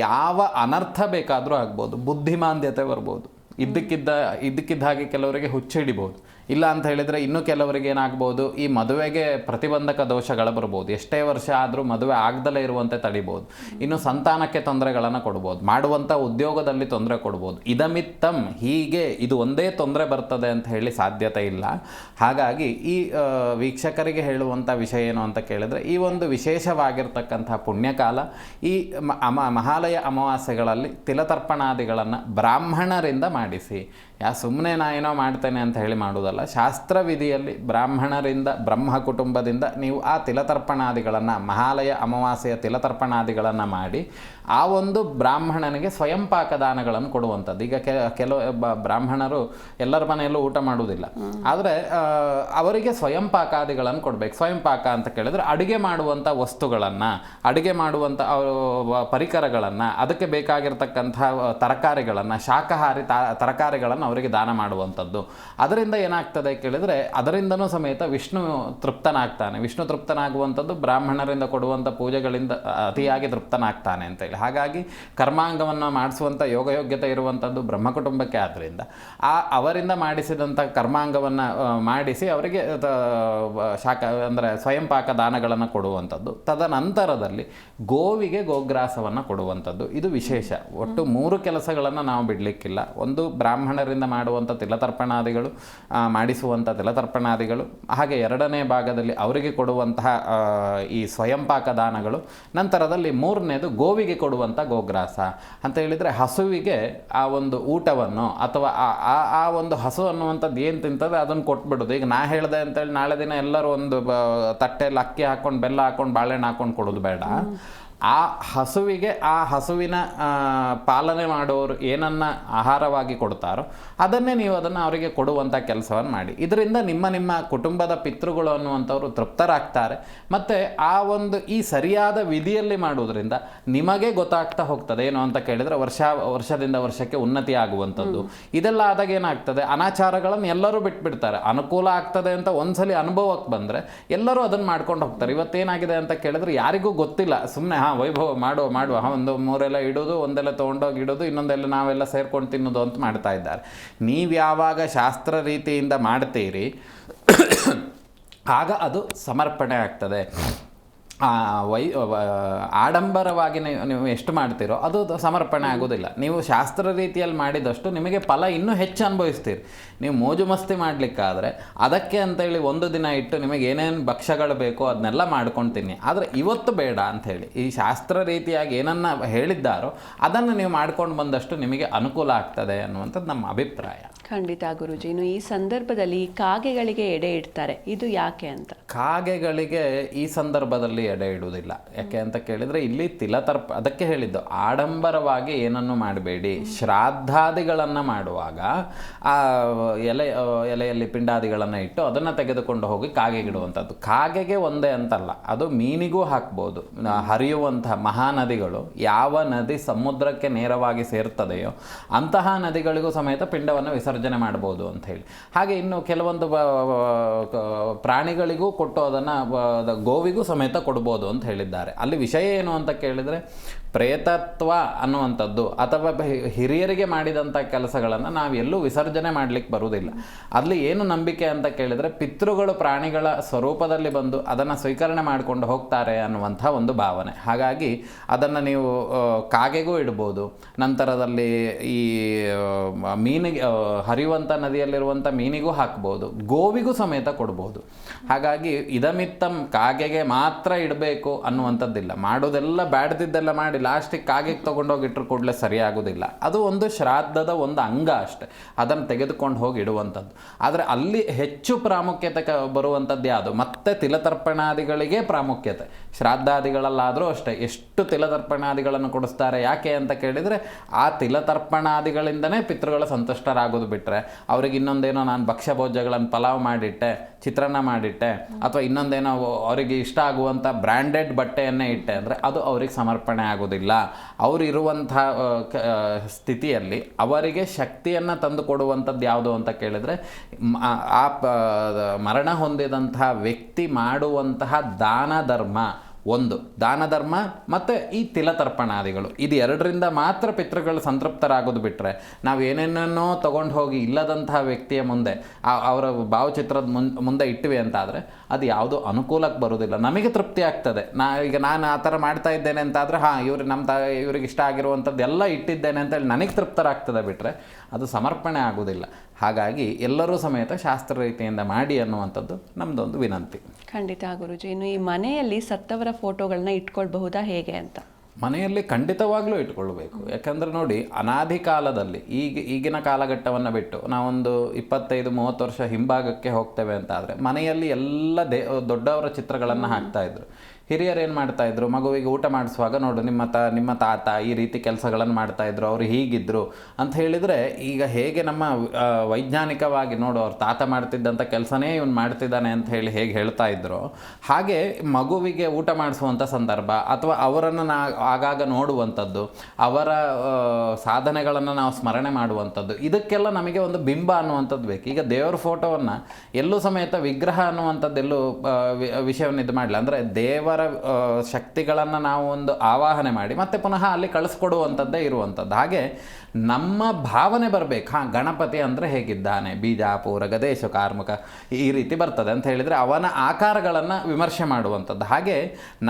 ಯಾವ ಅನರ್ಥ ಬೇಕಾದರೂ ಆಗ್ಬೋದು. ಬುದ್ಧಿಮಾಂದ್ಯತೆ ಬರ್ಬೋದು, ಇದ್ದಕ್ಕಿದ್ದ ಹಾಗೆ ಕೆಲವರಿಗೆ ಹುಚ್ಚಿಡಿಬೋದು. ಇಲ್ಲ ಅಂತ ಹೇಳಿದರೆ ಇನ್ನೂ ಕೆಲವರಿಗೆ ಏನಾಗ್ಬೋದು, ಈ ಮದುವೆಗೆ ಪ್ರತಿಬಂಧಕ ದೋಷಗಳು ಬರ್ಬೋದು. ಎಷ್ಟೇ ವರ್ಷ ಆದರೂ ಮದುವೆ ಆಗದಲ್ಲೇ ಇರುವಂತೆ ತಡಿಬೋದು. ಇನ್ನು ಸಂತಾನಕ್ಕೆ ತೊಂದರೆಗಳನ್ನು ಕೊಡ್ಬೋದು, ಮಾಡುವಂಥ ಉದ್ಯೋಗದಲ್ಲಿ ತೊಂದರೆ ಕೊಡ್ಬೋದು. ಇದಮಿತ್ತಂ ಹೀಗೆ ಇದು ಒಂದೇ ತೊಂದರೆ ಬರ್ತದೆ ಅಂತ ಹೇಳಿ ಸಾಧ್ಯತೆ ಇಲ್ಲ. ಹಾಗಾಗಿ ಈ ವೀಕ್ಷಕರಿಗೆ ಹೇಳುವಂಥ ವಿಷಯ ಏನು ಅಂತ ಕೇಳಿದರೆ ಈ ಒಂದು ವಿಶೇಷವಾಗಿರ್ತಕ್ಕಂಥ ಪುಣ್ಯಕಾಲ ಈ ಮಹಾಲಯ ಅಮಾವಾಸ್ಯೆಗಳಲ್ಲಿ ತಿಲತರ್ಪಣಾದಿಗಳನ್ನು ಬ್ರಾಹ್ಮಣರಿಂದ ಮಾಡಿಸಿ. ಸುಮ್ಮನೆ ನಾ ಏನೋ ಮಾಡ್ತೇನೆ ಅಂತ ಹೇಳಿ ಮಾಡೋದಲ್ಲ. ಶಾಸ್ತ್ರವಿಧಿಯಲ್ಲಿ ಬ್ರಾಹ್ಮಣರಿಂದ ಬ್ರಹ್ಮ ಕುಟುಂಬದಿಂದ ನೀವು ಆ ತಿಲತರ್ಪಣಾದಿಗಳನ್ನು ಮಹಾಲಯ ಅಮಾವಾಸ್ಯೆಯ ತಿಲತರ್ಪಣಾದಿಗಳನ್ನು ಮಾಡಿ ಆ ಒಂದು ಬ್ರಾಹ್ಮಣನಿಗೆ ಸ್ವಯಂ ಪಾಕದಾನಗಳನ್ನು ಕೊಡುವಂಥದ್ದು. ಈಗ ಕೆಲವು ಬ್ರಾಹ್ಮಣರು ಎಲ್ಲರ ಮನೆಯಲ್ಲೂ ಊಟ ಮಾಡುವುದಿಲ್ಲ, ಆದರೆ ಅವರಿಗೆ ಸ್ವಯಂ ಪಾಕಾದಿಗಳನ್ನು ಕೊಡಬೇಕು. ಸ್ವಯಂ ಪಾಕ ಅಂತ ಕೇಳಿದ್ರೆ ಅಡುಗೆ ಮಾಡುವಂಥ ವಸ್ತುಗಳನ್ನು, ಅಡುಗೆ ಮಾಡುವಂಥ ಪರಿಕರಗಳನ್ನು, ಅದಕ್ಕೆ ಬೇಕಾಗಿರ್ತಕ್ಕಂಥ ತರಕಾರಿಗಳನ್ನು, ಶಾಕಾಹಾರಿ ತರಕಾರಿಗಳನ್ನು ಅವರಿಗೆ ದಾನ ಮಾಡುವಂಥದ್ದು. ಅದರಿಂದ ಏನಾಗ್ತದೆ ಕೇಳಿದರೆ ಅದರಿಂದನೂ ಸಮೇತ ವಿಷ್ಣು ತೃಪ್ತನಾಗ್ತಾನೆ. ವಿಷ್ಣು ತೃಪ್ತನಾಗುವಂಥದ್ದು ಬ್ರಾಹ್ಮಣರಿಂದ ಕೊಡುವಂಥ ಪೂಜೆಗಳಿಂದ ಅತಿಯಾಗಿ ತೃಪ್ತನಾಗ್ತಾನೆ ಅಂತೇಳಿ. ಹಾಗಾಗಿ ಕರ್ಮಾಂಗವನ್ನು ಮಾಡಿಸುವಂಥ ಯೋಗಯೋಗ್ಯತೆ ಇರುವಂಥದ್ದು ಬ್ರಹ್ಮ ಕುಟುಂಬಕ್ಕೆ. ಆದ್ದರಿಂದ ಅವರಿಂದ ಮಾಡಿಸಿದಂಥ ಕರ್ಮಾಂಗವನ್ನು ಮಾಡಿಸಿ ಅವರಿಗೆ ಅಂದರೆ ಸ್ವಯಂ ಪಾಕ ದಾನಗಳನ್ನು ಕೊಡುವಂಥದ್ದು. ತದನಂತರದಲ್ಲಿ ಗೋವಿಗೆ ಗೋಗ್ರಾಸವನ್ನು ಕೊಡುವಂಥದ್ದು ಇದು ವಿಶೇಷ. ಒಟ್ಟು 3 ಕೆಲಸಗಳನ್ನು ನಾವು ಬಿಡಲಿಕ್ಕಿಲ್ಲ. ಒಂದು ಬ್ರಾಹ್ಮಣರಿಂದ ಮಾಡುವಂಥ ತಿಲತರ್ಪಣಾದಿಗಳು, ಮಾಡಿಸುವಂಥ ತಿಲತರ್ಪಣಾದಿಗಳು, ಹಾಗೆ 2ನೇ ಭಾಗದಲ್ಲಿ ಅವರಿಗೆ ಕೊಡುವಂತಹ ಈ ಸ್ವಯಂ ಪಾಕ ದಾನಗಳು, ನಂತರದಲ್ಲಿ 3ನೇದು ಗೋವಿಗೆ ಕೊಡುವಂಥ ಗೋಗ್ರಾಸ ಅಂತ ಹೇಳಿದರೆ ಹಸುವಿಗೆ ಆ ಒಂದು ಊಟವನ್ನು ಅಥವಾ ಆ ಒಂದು ಹಸು ಅನ್ನುವಂಥದ್ದು ಏನು ತಿಂತದೆ ಅದನ್ನು ಕೊಟ್ಬಿಡೋದು. ಈಗ ನಾ ಹೇಳಿದೆ ಅಂತೇಳಿ ನಾಳೆ ದಿನ ಎಲ್ಲರೂ ಒಂದು ತಟ್ಟೆಯಲ್ಲಿ ಅಕ್ಕಿ ಹಾಕ್ಕೊಂಡು ಬೆಲ್ಲ ಹಾಕ್ಕೊಂಡು ಬಾಳೆಹಣ್ಣು ಹಾಕ್ಕೊಂಡು ಕೊಡೋದು ಬೇಡ. ಆ ಹಸುವಿಗೆ ಆ ಹಸುವಿನ ಪಾಲನೆ ಮಾಡೋರು ಏನನ್ನು ಆಹಾರವಾಗಿ ಕೊಡ್ತಾರೋ ಅದನ್ನೇ ನೀವು ಅದನ್ನು ಅವರಿಗೆ ಕೊಡುವಂಥ ಕೆಲಸವನ್ನು ಮಾಡಿ. ಇದರಿಂದ ನಿಮ್ಮ ಕುಟುಂಬದ ಪಿತೃಗಳು ಅನ್ನುವಂಥವ್ರು ತೃಪ್ತರಾಗ್ತಾರೆ. ಮತ್ತು ಆ ಒಂದು ಈ ಸರಿಯಾದ ವಿಧಿಯಲ್ಲಿ ಮಾಡುವುದರಿಂದ ನಿಮಗೆ ಗೊತ್ತಾಗ್ತಾ ಹೋಗ್ತದೆ ಏನು ಅಂತ ಕೇಳಿದರೆ ವರ್ಷದಿಂದ ವರ್ಷಕ್ಕೆ ಉನ್ನತಿ ಆಗುವಂಥದ್ದು. ಇದೆಲ್ಲ ಆದಾಗ ಏನಾಗ್ತದೆ, ಅನಾಚಾರಗಳನ್ನು ಎಲ್ಲರೂ ಬಿಟ್ಬಿಡ್ತಾರೆ. ಅನುಕೂಲ ಆಗ್ತದೆ ಅಂತ ಒಂದ್ಸಲಿ ಅನುಭವಕ್ಕೆ ಬಂದರೆ ಎಲ್ಲರೂ ಅದನ್ನು ಮಾಡ್ಕೊಂಡು ಹೋಗ್ತಾರೆ. ಇವತ್ತೇನಾಗಿದೆ ಅಂತ ಕೇಳಿದ್ರೆ ಯಾರಿಗೂ ಗೊತ್ತಿಲ್ಲ, ಸುಮ್ಮನೆ ವೈಭವ ಮಾಡುವ ಒಂದು 3 ಇಡೋದು, ಒಂದೆಲ್ಲ ತೊಗೊಂಡೋಗಿ ಇಡೋದು, ಇನ್ನೊಂದೆಲ್ಲ ನಾವೆಲ್ಲ ಸೇರ್ಕೊಂಡು ತಿನ್ನೋದು ಅಂತ ಮಾಡ್ತಾ ಇದ್ದಾರೆ. ನೀವು ಯಾವಾಗ ಶಾಸ್ತ್ರ ರೀತಿಯಿಂದ ಮಾಡ್ತೀರಿ ಆಗ ಅದು ಸಮರ್ಪಣೆ ಆಗ್ತದೆ. ಆಡಂಬರವಾಗಿ ನೀವು ಎಷ್ಟು ಮಾಡ್ತೀರೋ ಅದು ಸಮರ್ಪಣೆ ಆಗೋದಿಲ್ಲ. ನೀವು ಶಾಸ್ತ್ರ ರೀತಿಯಲ್ಲಿ ಮಾಡಿದಷ್ಟು ನಿಮಗೆ ಫಲ ಇನ್ನೂ ಹೆಚ್ಚು ಅನುಭವಿಸ್ತೀರಿ. ನೀವು ಮೋಜು ಮಸ್ತಿ ಮಾಡಲಿಕ್ಕಾದರೆ ಅದಕ್ಕೆ ಅಂತೇಳಿ ಒಂದು ದಿನ ಇಟ್ಟು ನಿಮಗೆ ಏನೇನು ಭಕ್ಷ್ಯಗಳು ಬೇಕೋ ಅದನ್ನೆಲ್ಲ ಮಾಡ್ಕೊಳ್ತೀನಿ, ಆದರೆ ಇವತ್ತು ಬೇಡ ಅಂಥೇಳಿ ಈ ಶಾಸ್ತ್ರ ರೀತಿಯಾಗಿ ಏನನ್ನ ಹೇಳಿದ್ದಾರೋ ಅದನ್ನು ನೀವು ಮಾಡ್ಕೊಂಡು ಬಂದಷ್ಟು ನಿಮಗೆ ಅನುಕೂಲ ಆಗ್ತದೆ ಅನ್ನುವಂಥದ್ದು ನಮ್ಮ ಅಭಿಪ್ರಾಯ. ಖಂಡಿತ ಗುರುಜಿ. ಇನ್ನು ಈ ಸಂದರ್ಭದಲ್ಲಿ ಕಾಗೆಗಳಿಗೆ ಎಡೆ ಇಡ್ತಾರೆ, ಇದು ಯಾಕೆ ಅಂತ? ಕಾಗೆಗಳಿಗೆ ಈ ಸಂದರ್ಭದಲ್ಲಿ ಎಡೆ ಇಡುವುದಿಲ್ಲ. ಯಾಕೆ ಅಂತ ಕೇಳಿದರೆ ಇಲ್ಲಿ ಅದಕ್ಕೆ ಹೇಳಿದ್ದು ಆಡಂಬರವಾಗಿ ಏನನ್ನು ಮಾಡಬೇಡಿ. ಶ್ರಾದ್ದಾದಿಗಳನ್ನು ಮಾಡುವಾಗ ಆ ಎಲೆಯಲ್ಲಿ ಪಿಂಡಾದಿಗಳನ್ನು ಇಟ್ಟು ಅದನ್ನು ತೆಗೆದುಕೊಂಡು ಹೋಗಿ ಕಾಗೆಗಿಡುವಂಥದ್ದು. ಕಾಗೆಗೆ ಒಂದೇ ಅಂತಲ್ಲ, ಅದು ಮೀನಿಗೂ ಹಾಕ್ಬೋದು. ಹರಿಯುವಂತಹ ಮಹಾನದಿಗಳು, ಯಾವ ನದಿ ಸಮುದ್ರಕ್ಕೆ ನೇರವಾಗಿ ಸೇರ್ತದೆಯೋ ಅಂತಹ ನದಿಗಳಿಗೂ ಸಮೇತ ಪಿಂಡವನ್ನು ವಿಸರ್ಜನೆ ಮಾಡಬಹುದು ಅಂತ ಹೇಳಿ. ಹಾಗೆ ಇನ್ನು ಕೆಲವೊಂದು ಪ್ರಾಣಿಗಳಿಗೂ ಕೊಟ್ಟು ಅದನ್ನು ಗೋವಿಗೂ ಸಮೇತ ಕೊಡ್ಬೋದು ಅಂತ ಹೇಳಿದ್ದಾರೆ. ಅಲ್ಲಿ ವಿಷಯ ಏನು ಅಂತ ಕೇಳಿದರೆ ಪ್ರೇತತ್ವ ಅನ್ನುವಂಥದ್ದು ಅಥವಾ ಹಿರಿಯರಿಗೆ ಮಾಡಿದಂಥ ಕೆಲಸಗಳನ್ನು ನಾವು ಎಲ್ಲೂ ವಿಸರ್ಜನೆ ಮಾಡಲಿಕ್ಕೆ ಬರುವುದಿಲ್ಲ. ಅಲ್ಲಿ ಏನು ನಂಬಿಕೆ ಅಂತ ಕೇಳಿದರೆ ಪಿತೃಗಳು ಪ್ರಾಣಿಗಳ ಸ್ವರೂಪದಲ್ಲಿ ಬಂದು ಅದನ್ನು ಸ್ವೀಕರಣೆ ಮಾಡಿಕೊಂಡು ಹೋಗ್ತಾರೆ ಅನ್ನುವಂಥ ಒಂದು ಭಾವನೆ. ಹಾಗಾಗಿ ಅದನ್ನು ನೀವು ಕಾಗೆಗೂ ಇಡ್ಬೋದು. ನಂತರದಲ್ಲಿ ಈ ಮೀನಿಗೆ ಹರಿಯುವಂಥ ನದಿಯಲ್ಲಿರುವಂಥ ಮೀನಿಗೂ ಹಾಕ್ಬೋದು, ಗೋವಿಗೂ ಸಮೇತ ಕೊಡ್ಬೋದು. ಹಾಗಾಗಿ ಇದಮಿತ್ತಂ ಕಾಗೆಗೆ ಮಾತ್ರ ಇಡಬೇಕು ಅನ್ನುವಂಥದ್ದಿಲ್ಲ. ಮಾಡೋದೆಲ್ಲ ಬ್ಯಾಡ್ದಿದ್ದೆಲ್ಲ ಮಾಡಿ ಲಾಸ್ಟಿಗೆ ಕಾಗೆಗೆ ತೊಗೊಂಡೋಗಿಟ್ರು ಕೂಡಲೇ ಸರಿಯಾಗೋದಿಲ್ಲ. ಅದು ಒಂದು ಶ್ರಾದ್ದದ ಒಂದು ಅಂಗ ಅಷ್ಟೆ, ಅದನ್ನು ತೆಗೆದುಕೊಂಡು ಹೋಗಿ ಇಡುವಂಥದ್ದು. ಆದರೆ ಅಲ್ಲಿ ಹೆಚ್ಚು ಪ್ರಾಮುಖ್ಯತೆ ಬರುವಂಥದ್ದು ಯಾವುದು? ಮತ್ತೆ ತಿಲತರ್ಪಣಾದಿಗಳಿಗೆ ಪ್ರಾಮುಖ್ಯತೆ. ಶ್ರಾದ್ದಾದಿಗಳಲ್ಲಾದರೂ ಅಷ್ಟೇ ಎಷ್ಟು ತಿಲತರ್ಪಣಾದಿಗಳನ್ನು ಕೊಡಿಸ್ತಾರೆ. ಯಾಕೆ ಅಂತ ಕೇಳಿದರೆ ಆ ತಿಲತರ್ಪಣಾದಿಗಳಿಂದನೇ ಪಿತೃಗಳು ಸಂತುಷ್ಟರಾಗೋದು. ಬಿಟ್ಟರೆ ಅವ್ರಿಗೆ ಇನ್ನೊಂದೇನೋ ನಾನು ಭಕ್ಷ್ಯ ಭೋಜ್ಯಗಳನ್ನು ಪಲಾವ್ ಮಾಡಿಟ್ಟೆ, ಚಿತ್ರಾನ್ನ ಮಾಡಿಟ್ಟೆ, ಅಥವಾ ಇನ್ನೊಂದೇನೋ ಅವರಿಗೆ ಇಷ್ಟ ಆಗುವಂಥ ಬ್ರ್ಯಾಂಡೆಡ್ ಬಟ್ಟೆಯನ್ನೇ ಇಟ್ಟೆ ಅಂದರೆ ಅದು ಅವ್ರಿಗೆ ಸಮರ್ಪಣೆ ಆಗೋದಿಲ್ಲ. ಅವರಿರುವಂಥ ಸ್ಥಿತಿಯಲ್ಲಿ ಅವರಿಗೆ ಶಕ್ತಿಯನ್ನು ತಂದು ಕೊಡುವಂಥದ್ದು ಯಾವುದು ಅಂತ ಕೇಳಿದರೆ ಆ ಮರಣ ಹೊಂದಿದಂತಹ ವ್ಯಕ್ತಿ ಮಾಡುವಂತಹ ದಾನ ಧರ್ಮ. ಒಂದು ದಾನ ಧರ್ಮ ಮತ್ತು ಈ ತಿಲತರ್ಪಣಾದಿಗಳು, ಇದು ಎರಡರಿಂದ ಮಾತ್ರ ಪಿತೃಗಳು ಸಂತೃಪ್ತರಾಗೋದು. ಬಿಟ್ಟರೆ ನಾವು ಏನೇನೋ ತೊಗೊಂಡು ಹೋಗಿ ಇಲ್ಲದಂತಹ ವ್ಯಕ್ತಿಯ ಮುಂದೆ ಅವರ ಭಾವಚಿತ್ರದ ಮುಂದೆ ಇಟ್ಟಿವೆ ಅಂತಾದರೆ ಅದು ಯಾವುದೂ ಅನುಕೂಲಕ್ಕೆ ಬರೋದಿಲ್ಲ. ನಮಗೆ ತೃಪ್ತಿ ಆಗ್ತದೆ. ನಾನು ಆ ಥರ ಮಾಡ್ತಾ ಇದ್ದೇನೆ ಅಂತಾದರೆ ಇವ್ರಿಗೆ ಇಷ್ಟ ಆಗಿರುವಂಥದ್ದು ಎಲ್ಲ ಇಟ್ಟಿದ್ದೇನೆ ಅಂತೇಳಿ ನನಗೆ ತೃಪ್ತರಾಗ್ತದೆ. ಬಿಟ್ಟರೆ ಅದು ಸಮರ್ಪಣೆ ಆಗೋದಿಲ್ಲ. ಹಾಗಾಗಿ ಎಲ್ಲರೂ ಸಮೇತ ಶಾಸ್ತ್ರ ರೀತಿಯಿಂದ ಮಾಡಿ ಅನ್ನುವಂಥದ್ದು ನಮ್ಮದೊಂದು ವಿನಂತಿ. ಖಂಡಿತ ಗುರುಜಿ. ಇನ್ನು ಈ ಮನೆಯಲ್ಲಿ ಸತ್ತವರ ಫೋಟೋಗಳನ್ನ ಇಟ್ಕೊಳ್ಬಹುದಾ, ಹೇಗೆ ಅಂತ? ಮನೆಯಲ್ಲಿ ಖಂಡಿತವಾಗ್ಲೂ ಇಟ್ಕೊಳ್ಬೇಕು. ಯಾಕಂದರೆ ನೋಡಿ, ಅನಾದಿ ಕಾಲದಲ್ಲಿ ಈಗಿನ ಕಾಲಘಟ್ಟವನ್ನು ಬಿಟ್ಟು ನಾವೊಂದು 25-30 ವರ್ಷ ಹಿಂಭಾಗಕ್ಕೆ ಹೋಗ್ತೇವೆ ಅಂತಾದರೆ ಮನೆಯಲ್ಲಿ ಎಲ್ಲ ದೊಡ್ಡವರ ಚಿತ್ರಗಳನ್ನು ಹಾಕ್ತಾಯಿದ್ರು. ಹಿರಿಯರು ಏನು ಮಾಡ್ತಾಯಿದ್ರು, ಮಗುವಿಗೆ ಊಟ ಮಾಡಿಸುವಾಗ ನೋಡು ನಿಮ್ಮ ತಾತ ಈ ರೀತಿ ಕೆಲಸಗಳನ್ನು ಮಾಡ್ತಾಯಿದ್ರು, ಅವರು ಹೀಗಿದ್ದರು ಅಂತ ಹೇಳಿದರೆ, ಈಗ ಹೇಗೆ ನಮ್ಮ ವೈಜ್ಞಾನಿಕವಾಗಿ ನೋಡು ಅವ್ರ ತಾತ ಮಾಡ್ತಿದ್ದಂಥ ಕೆಲಸನೇ ಇವನು ಮಾಡ್ತಿದ್ದಾನೆ ಅಂತ ಹೇಗೆ ಹೇಳ್ತಾ ಇದ್ರು, ಹಾಗೆ ಮಗುವಿಗೆ ಊಟ ಮಾಡಿಸುವಂಥ ಸಂದರ್ಭ ಅಥವಾ ಅವರನ್ನು ಆಗಾಗ ನೋಡುವಂಥದ್ದು, ಅವರ ಸಾಧನೆಗಳನ್ನು ನಾವು ಸ್ಮರಣೆ ಮಾಡುವಂಥದ್ದು, ಇದಕ್ಕೆಲ್ಲ ನಮಗೆ ಒಂದು ಬಿಂಬ ಅನ್ನುವಂಥದ್ದು ಬೇಕು. ಈಗ ದೇವರ ಫೋಟೋವನ್ನು ಎಲ್ಲೂ ಸಮೇತ ವಿಗ್ರಹ ಅನ್ನುವಂಥದ್ದೆಲ್ಲೂ ವಿಷಯವನ್ನು ಇದು ಮಾಡಲಿಲ್ಲ. ಅಂದರೆ ದೇವರ ಶಕ್ತಿಗಳನ್ನು ನಾವು ಒಂದು ಆವಾಹನೆ ಮಾಡಿ ಮತ್ತೆ ಪುನಃ ಅಲ್ಲಿ ಕಳಿಸ್ಕೊಡುವಂಥದ್ದೇ ಇರುವಂಥದ್ದು. ಹಾಗೆ ನಮ್ಮ ಭಾವನೆ ಬರಬೇಕು. ಗಣಪತಿ ಅಂದರೆ ಹೇಗಿದ್ದಾನೆ, ಬೀಜಾಪೂರ ಗದೇಶ ಕಾರ್ಮುಕ ಈ ರೀತಿ ಬರ್ತದೆ ಅಂತ ಹೇಳಿದರೆ ಅವನ ಆಕಾರಗಳನ್ನು ವಿಮರ್ಶೆ ಮಾಡುವಂಥದ್ದು. ಹಾಗೆ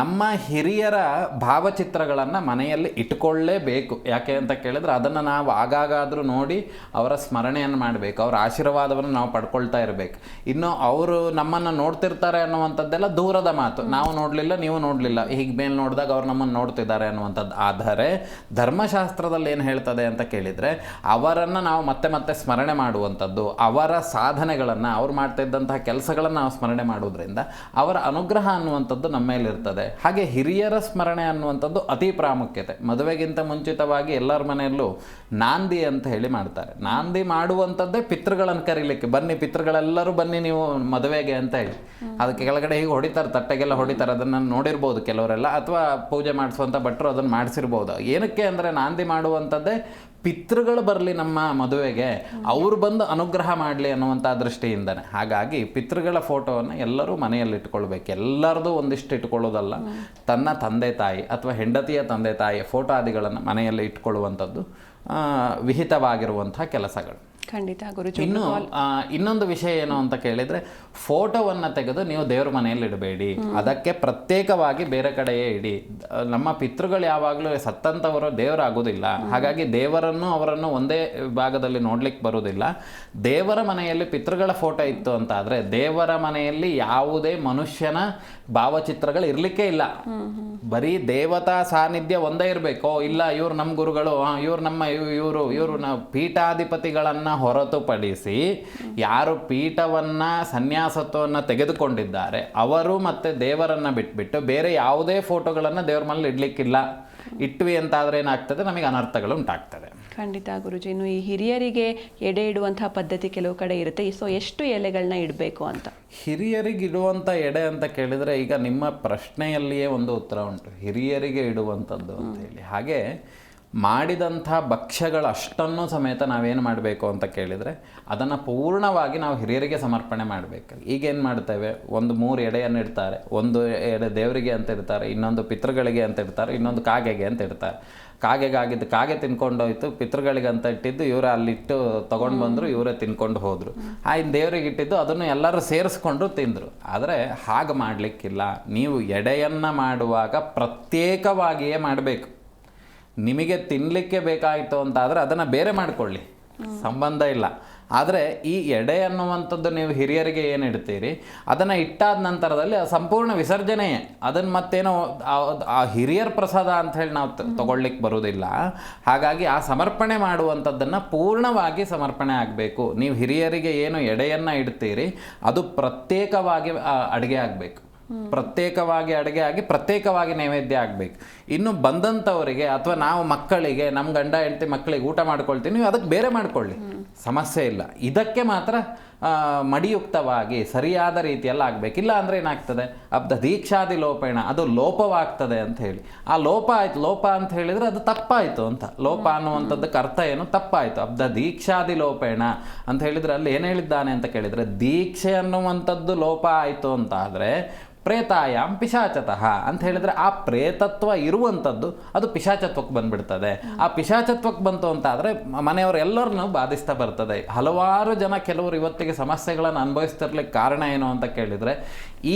ನಮ್ಮ ಹಿರಿಯರ ಭಾವಚಿತ್ರಗಳನ್ನು ಮನೆಯಲ್ಲಿ ಇಟ್ಕೊಳ್ಳೇಬೇಕು. ಯಾಕೆ ಅಂತ ಕೇಳಿದರೆ ಅದನ್ನು ನಾವು ಆಗಾಗಾದರೂ ನೋಡಿ ಅವರ ಸ್ಮರಣೆಯನ್ನು ಮಾಡಬೇಕು, ಅವರ ಆಶೀರ್ವಾದವನ್ನು ನಾವು ಪಡ್ಕೊಳ್ತಾ ಇರಬೇಕು. ಇನ್ನು ಅವರು ನಮ್ಮನ್ನು ನೋಡ್ತಿರ್ತಾರೆ ಅನ್ನುವಂಥದ್ದೆಲ್ಲ ದೂರದ ಮಾತು. ನಾವು ನೋಡಲಿಲ್ಲ, ನೀವು ನೋಡಲಿಲ್ಲ, ಹೀಗೆ ಮೇಲೆ ನೋಡಿದಾಗ ಅವ್ರು ನಮ್ಮನ್ನು ನೋಡ್ತಿದ್ದಾರೆ ಅನ್ನುವಂಥದ್ದು. ಆದರೆ ಧರ್ಮಶಾಸ್ತ್ರದಲ್ಲಿ ಏನು ಹೇಳ್ತದೆ ಅಂತ ಕೇಳಿದರೆ ಅವರನ್ನು ನಾವು ಮತ್ತೆ ಮತ್ತೆ ಸ್ಮರಣೆ ಮಾಡುವಂಥದ್ದು, ಅವರ ಸಾಧನೆಗಳನ್ನು, ಅವ್ರು ಮಾಡ್ತಿದ್ದಂತಹ ಕೆಲಸಗಳನ್ನು ನಾವು ಸ್ಮರಣೆ ಮಾಡುವುದರಿಂದ ಅವರ ಅನುಗ್ರಹ ಅನ್ನುವಂಥದ್ದು ನಮ್ಮ ಮೇಲಿರ್ತದೆ. ಹಾಗೆ ಹಿರಿಯರ ಸ್ಮರಣೆ ಅನ್ನುವಂಥದ್ದು ಅತಿ ಪ್ರಾಮುಖ್ಯತೆ. ಮದುವೆಗಿಂತ ಮುಂಚಿತವಾಗಿ ಎಲ್ಲರ ಮನೆಯಲ್ಲೂ ನಾಂದಿ ಅಂತ ಹೇಳಿ ಮಾಡ್ತಾರೆ. ನಾಂದಿ ಮಾಡುವಂಥದ್ದೇ ಪಿತೃಗಳನ್ನು ಕರೀಲಿಕ್ಕೆ, ಬನ್ನಿ ಪಿತೃಗಳೆಲ್ಲರೂ ಬನ್ನಿ ನೀವು ಮದುವೆಗೆ ಅಂತ ಹೇಳಿ. ಅದಕ್ಕೆ ಕೆಳಗಡೆ ಹೀಗೆ ಹೊಡಿತಾರೆ, ತಟ್ಟೆಗೆಲ್ಲ ಹೊಡಿತಾರೆ. ಅದನ್ನು ನೋಡಿರ್ಬೋದು ಕೆಲವರೆಲ್ಲ, ಅಥವಾ ಪೂಜೆ ಮಾಡಿಸುವಂಥ ಭಟ್ರು ಅದನ್ನು ಮಾಡಿಸಿರ್ಬೋದು. ಏನಕ್ಕೆ ಅಂದರೆ ನಾಂದಿ ಮಾಡುವಂಥದ್ದೇ ಪಿತೃಗಳು ಬರಲಿ ನಮ್ಮ ಮದುವೆಗೆ, ಅವರು ಬಂದು ಅನುಗ್ರಹ ಮಾಡಲಿ ಅನ್ನುವಂಥ ದೃಷ್ಟಿಯಿಂದನೇ. ಹಾಗಾಗಿ ಪಿತೃಗಳ ಫೋಟೋವನ್ನು ಎಲ್ಲರೂ ಮನೆಯಲ್ಲಿ ಇಟ್ಕೊಳ್ಬೇಕು. ಎಲ್ಲರದು ಒಂದಿಷ್ಟು ಇಟ್ಕೊಳ್ಳೋದಲ್ಲ, ತನ್ನ ತಂದೆ ತಾಯಿ ಅಥವಾ ಹೆಂಡತಿಯ ತಂದೆ ತಾಯಿ ಫೋಟೋ ಆದಿಗಳನ್ನು ಮನೆಯಲ್ಲಿ ಇಟ್ಕೊಳ್ಳುವಂಥದ್ದು ವಿಹಿತವಾಗಿರುವಂಥ ಕೆಲಸಗಳು. ಖಂಡಿತ ಗುರುಜಿ. ಇನ್ನು ಇನ್ನೊಂದು ವಿಷಯ ಏನು ಅಂತ ಕೇಳಿದರೆ, ಫೋಟೋವನ್ನು ತೆಗೆದು ನೀವು ದೇವ್ರ ಮನೆಯಲ್ಲಿ ಇಡಬೇಡಿ, ಅದಕ್ಕೆ ಪ್ರತ್ಯೇಕವಾಗಿ ಬೇರೆ ಕಡೆಯೇ ಇಡಿ. ನಮ್ಮ ಪಿತೃಗಳು ಯಾವಾಗಲೂ ಸತ್ತಂಥವರು ದೇವರಾಗೋದಿಲ್ಲ, ಹಾಗಾಗಿ ದೇವರನ್ನು ಅವರನ್ನು ಒಂದೇ ಭಾಗದಲ್ಲಿ ನೋಡ್ಲಿಕ್ಕೆ ಬರೋದಿಲ್ಲ. ದೇವರ ಮನೆಯಲ್ಲಿ ಪಿತೃಗಳ ಫೋಟೋ ಇತ್ತು ಅಂತ ಆದರೆ ದೇವರ ಮನೆಯಲ್ಲಿ ಯಾವುದೇ ಮನುಷ್ಯನ ಭಾವಚಿತ್ರಗಳು ಇರಲಿಕ್ಕೆ ಇಲ್ಲ. ಬರೀ ದೇವತಾ ಸಾನ್ನಿಧ್ಯ ಒಂದೇ ಇರಬೇಕು. ಇಲ್ಲ ಇವ್ರು ನಮ್ಮ ಗುರುಗಳು, ಇವ್ರು ನಮ್ಮ ಇವರು ಪೀಠಾಧಿಪತಿಗಳನ್ನು ಹೊರತುಪಡಿಸಿ ಯಾರು ಪೀಠವನ್ನು ಸನ್ಯಾಸತ್ವವನ್ನು ತೆಗೆದುಕೊಂಡಿದ್ದಾರೆ ಅವರು ಮತ್ತೆ ದೇವರನ್ನು ಬಿಟ್ಬಿಟ್ಟು ಬೇರೆ ಯಾವುದೇ ಫೋಟೋಗಳನ್ನು ದೇವ್ರ ಮೇಲೆ ಇಡ್ಲಿಕ್ಕಿಲ್ಲ. ಇಟ್ವಿ ಅಂತಾದರೆ ಏನಾಗ್ತದೆ, ನಮಗೆ ಅನರ್ಥಗಳು ಉಂಟಾಗ್ತದೆ. ಖಂಡಿತ ಗುರುಜಿ. ಇನ್ನು ಈ ಹಿರಿಯರಿಗೆ ಎಡೆ ಇಡುವಂತಹ ಪದ್ಧತಿ ಕೆಲವು ಕಡೆ ಇರುತ್ತೆ. ಸೊ ಎಷ್ಟು ಎಲೆಗಳನ್ನ ಇಡಬೇಕು ಅಂತ? ಹಿರಿಯರಿಗೆ ಇಡುವಂಥ ಎಡೆ ಅಂತ ಕೇಳಿದರೆ, ಈಗ ನಿಮ್ಮ ಪ್ರಶ್ನೆಯಲ್ಲಿಯೇ ಒಂದು ಉತ್ತರ ಉಂಟು, ಹಿರಿಯರಿಗೆ ಇಡುವಂಥದ್ದು ಅಂತ ಹೇಳಿ. ಹಾಗೆ ಮಾಡಿದಂಥ ಭಕ್ಷ್ಯಗಳು ಅಷ್ಟನ್ನು ಸಮೇತ ನಾವೇನು ಮಾಡಬೇಕು ಅಂತ ಕೇಳಿದರೆ, ಅದನ್ನು ಪೂರ್ಣವಾಗಿ ನಾವು ಹಿರಿಯರಿಗೆ ಸಮರ್ಪಣೆ ಮಾಡಬೇಕು. ಈಗೇನು ಮಾಡ್ತೇವೆ, ಒಂದು 3 ಎಡೆಯನ್ನು ಇಡ್ತಾರೆ. ಒಂದು ಎಡೆ ದೇವರಿಗೆ ಅಂತ ಇಡ್ತಾರೆ, ಇನ್ನೊಂದು ಪಿತೃಗಳಿಗೆ ಅಂತ ಇಡ್ತಾರೆ, ಇನ್ನೊಂದು ಕಾಗೆಗೆ ಅಂತ ಇಡ್ತಾರೆ. ಕಾಗೆಗಾಗಿದ್ದು ಕಾಗೆ ತಿನ್ಕೊಂಡೋಯ್ತು, ಪಿತೃಗಳಿಗೆ ಅಂತ ಇಟ್ಟಿದ್ದು ಇವರೇ ಅಲ್ಲಿಟ್ಟು ತೊಗೊಂಡು ಬಂದರು, ಇವರೇ ತಿನ್ಕೊಂಡು ಹೋದರು. ಇನ್ನು ದೇವರಿಗೆ ಇಟ್ಟಿದ್ದು ಅದನ್ನು ಎಲ್ಲರೂ ಸೇರಿಸ್ಕೊಂಡು ತಿಂದರು. ಆದರೆ ಹಾಗೆ ಮಾಡಲಿಕ್ಕಿಲ್ಲ. ನೀವು ಎಡೆಯನ್ನು ಮಾಡುವಾಗ ಪ್ರತ್ಯೇಕವಾಗಿಯೇ ಮಾಡಬೇಕು. ನಿಮಗೆ ತಿನ್ನಲಿಕ್ಕೆ ಬೇಕಾಯಿತು ಅಂತ ಆದರೆ ಅದನ್ನು ಬೇರೆ ಮಾಡಿಕೊಳ್ಳಿ, ಸಂಬಂಧ ಇಲ್ಲ. ಆದರೆ ಈ ಎಡೆ ಅನ್ನುವಂಥದ್ದು ನೀವು ಹಿರಿಯರಿಗೆ ಏನು ಇಡ್ತೀರಿ, ಅದನ್ನು ಇಟ್ಟಾದ ನಂತರದಲ್ಲಿ ಸಂಪೂರ್ಣ ವಿಸರ್ಜನೆಯೇ. ಅದನ್ನು ಮತ್ತೇನೋ ಆ ಹಿರಿಯರ ಪ್ರಸಾದ ಅಂತ ಹೇಳಿ ನಾವು ತಗೊಳ್ಲಿಕ್ಕೆ ಬರೋದಿಲ್ಲ. ಹಾಗಾಗಿ ಆ ಸಮರ್ಪಣೆ ಮಾಡುವಂಥದ್ದನ್ನು ಪೂರ್ಣವಾಗಿ ಸಮರ್ಪಣೆ ಆಗಬೇಕು. ನೀವು ಹಿರಿಯರಿಗೆ ಏನು ಎಡೆಯನ್ನು ಇಡ್ತೀರಿ ಅದು ಪ್ರತ್ಯೇಕವಾಗಿ ಅಡುಗೆ ಆಗಬೇಕು, ಪ್ರತ್ಯೇಕವಾಗಿ ಅಡುಗೆ ಆಗಿ ಪ್ರತ್ಯೇಕವಾಗಿ ನೈವೇದ್ಯ ಆಗಬೇಕು. ಇನ್ನು ಬಂದಂಥವರಿಗೆ ಅಥವಾ ನಾವು ಮಕ್ಕಳಿಗೆ, ನಮ್ಮ ಗಂಡ ಹೆಂಡತಿ ಮಕ್ಕಳಿಗೆ ಊಟ ಮಾಡ್ಕೊಳ್ತೀವಿ, ನೀವು ಅದಕ್ಕೆ ಬೇರೆ ಮಾಡ್ಕೊಳ್ಳಿ, ಸಮಸ್ಯೆ ಇಲ್ಲ. ಇದಕ್ಕೆ ಮಾತ್ರ ಮಡಿಯುಕ್ತವಾಗಿ ಸರಿಯಾದ ರೀತಿಯಲ್ಲಿ ಆಗಬೇಕಿಲ್ಲ. ಅಂದರೆ ಏನಾಗ್ತದೆ, ಅಬ್ಧ ದೀಕ್ಷಾದಿ ಲೋಪೇಣ, ಅದು ಲೋಪವಾಗ್ತದೆ ಅಂತ ಹೇಳಿ. ಆ ಲೋಪ ಆಯ್ತು, ಲೋಪ ಅಂತ ಹೇಳಿದರೆ ಅದು ತಪ್ಪಾಯಿತು ಅಂತ. ಲೋಪ ಅನ್ನುವಂಥದ್ದಕ್ಕೆ ಅರ್ಥ ಏನು, ತಪ್ಪಾಯಿತು. ಅಬ್ಧ ದೀಕ್ಷಾದಿ ಲೋಪೇಣ ಅಂತ ಹೇಳಿದರೆ ಅಲ್ಲಿ ಏನು ಹೇಳಿದ್ದಾನೆ ಅಂತ ಕೇಳಿದರೆ, ದೀಕ್ಷೆ ಅನ್ನುವಂಥದ್ದು ಲೋಪ ಆಯಿತು ಅಂತ ಆದರೆ ಪ್ರೇತಾಯಾಂ ಪಿಶಾಚತಃ ಅಂತ ಹೇಳಿದರೆ ಆ ಪ್ರೇತತ್ವ ಇರುವಂಥದ್ದು ಅದು ಪಿಶಾಚತ್ವಕ್ಕೆ ಬಂದುಬಿಡ್ತದೆ. ಆ ಪಿಶಾಚತ್ವಕ್ಕೆ ಬಂತು ಅಂತ ಆದರೆ ಮನೆಯವರು ಎಲ್ಲರನ್ನೂ ಬಾಧಿಸ್ತಾ ಬರ್ತದೆ. ಹಲವಾರು ಜನ ಕೆಲವರು ಇವತ್ತಿಗೆ ಸಮಸ್ಯೆಗಳನ್ನು ಅನುಭವಿಸ್ತಿರ್ಲಿಕ್ಕೆ ಕಾರಣ ಏನು ಅಂತ ಕೇಳಿದರೆ, ಈ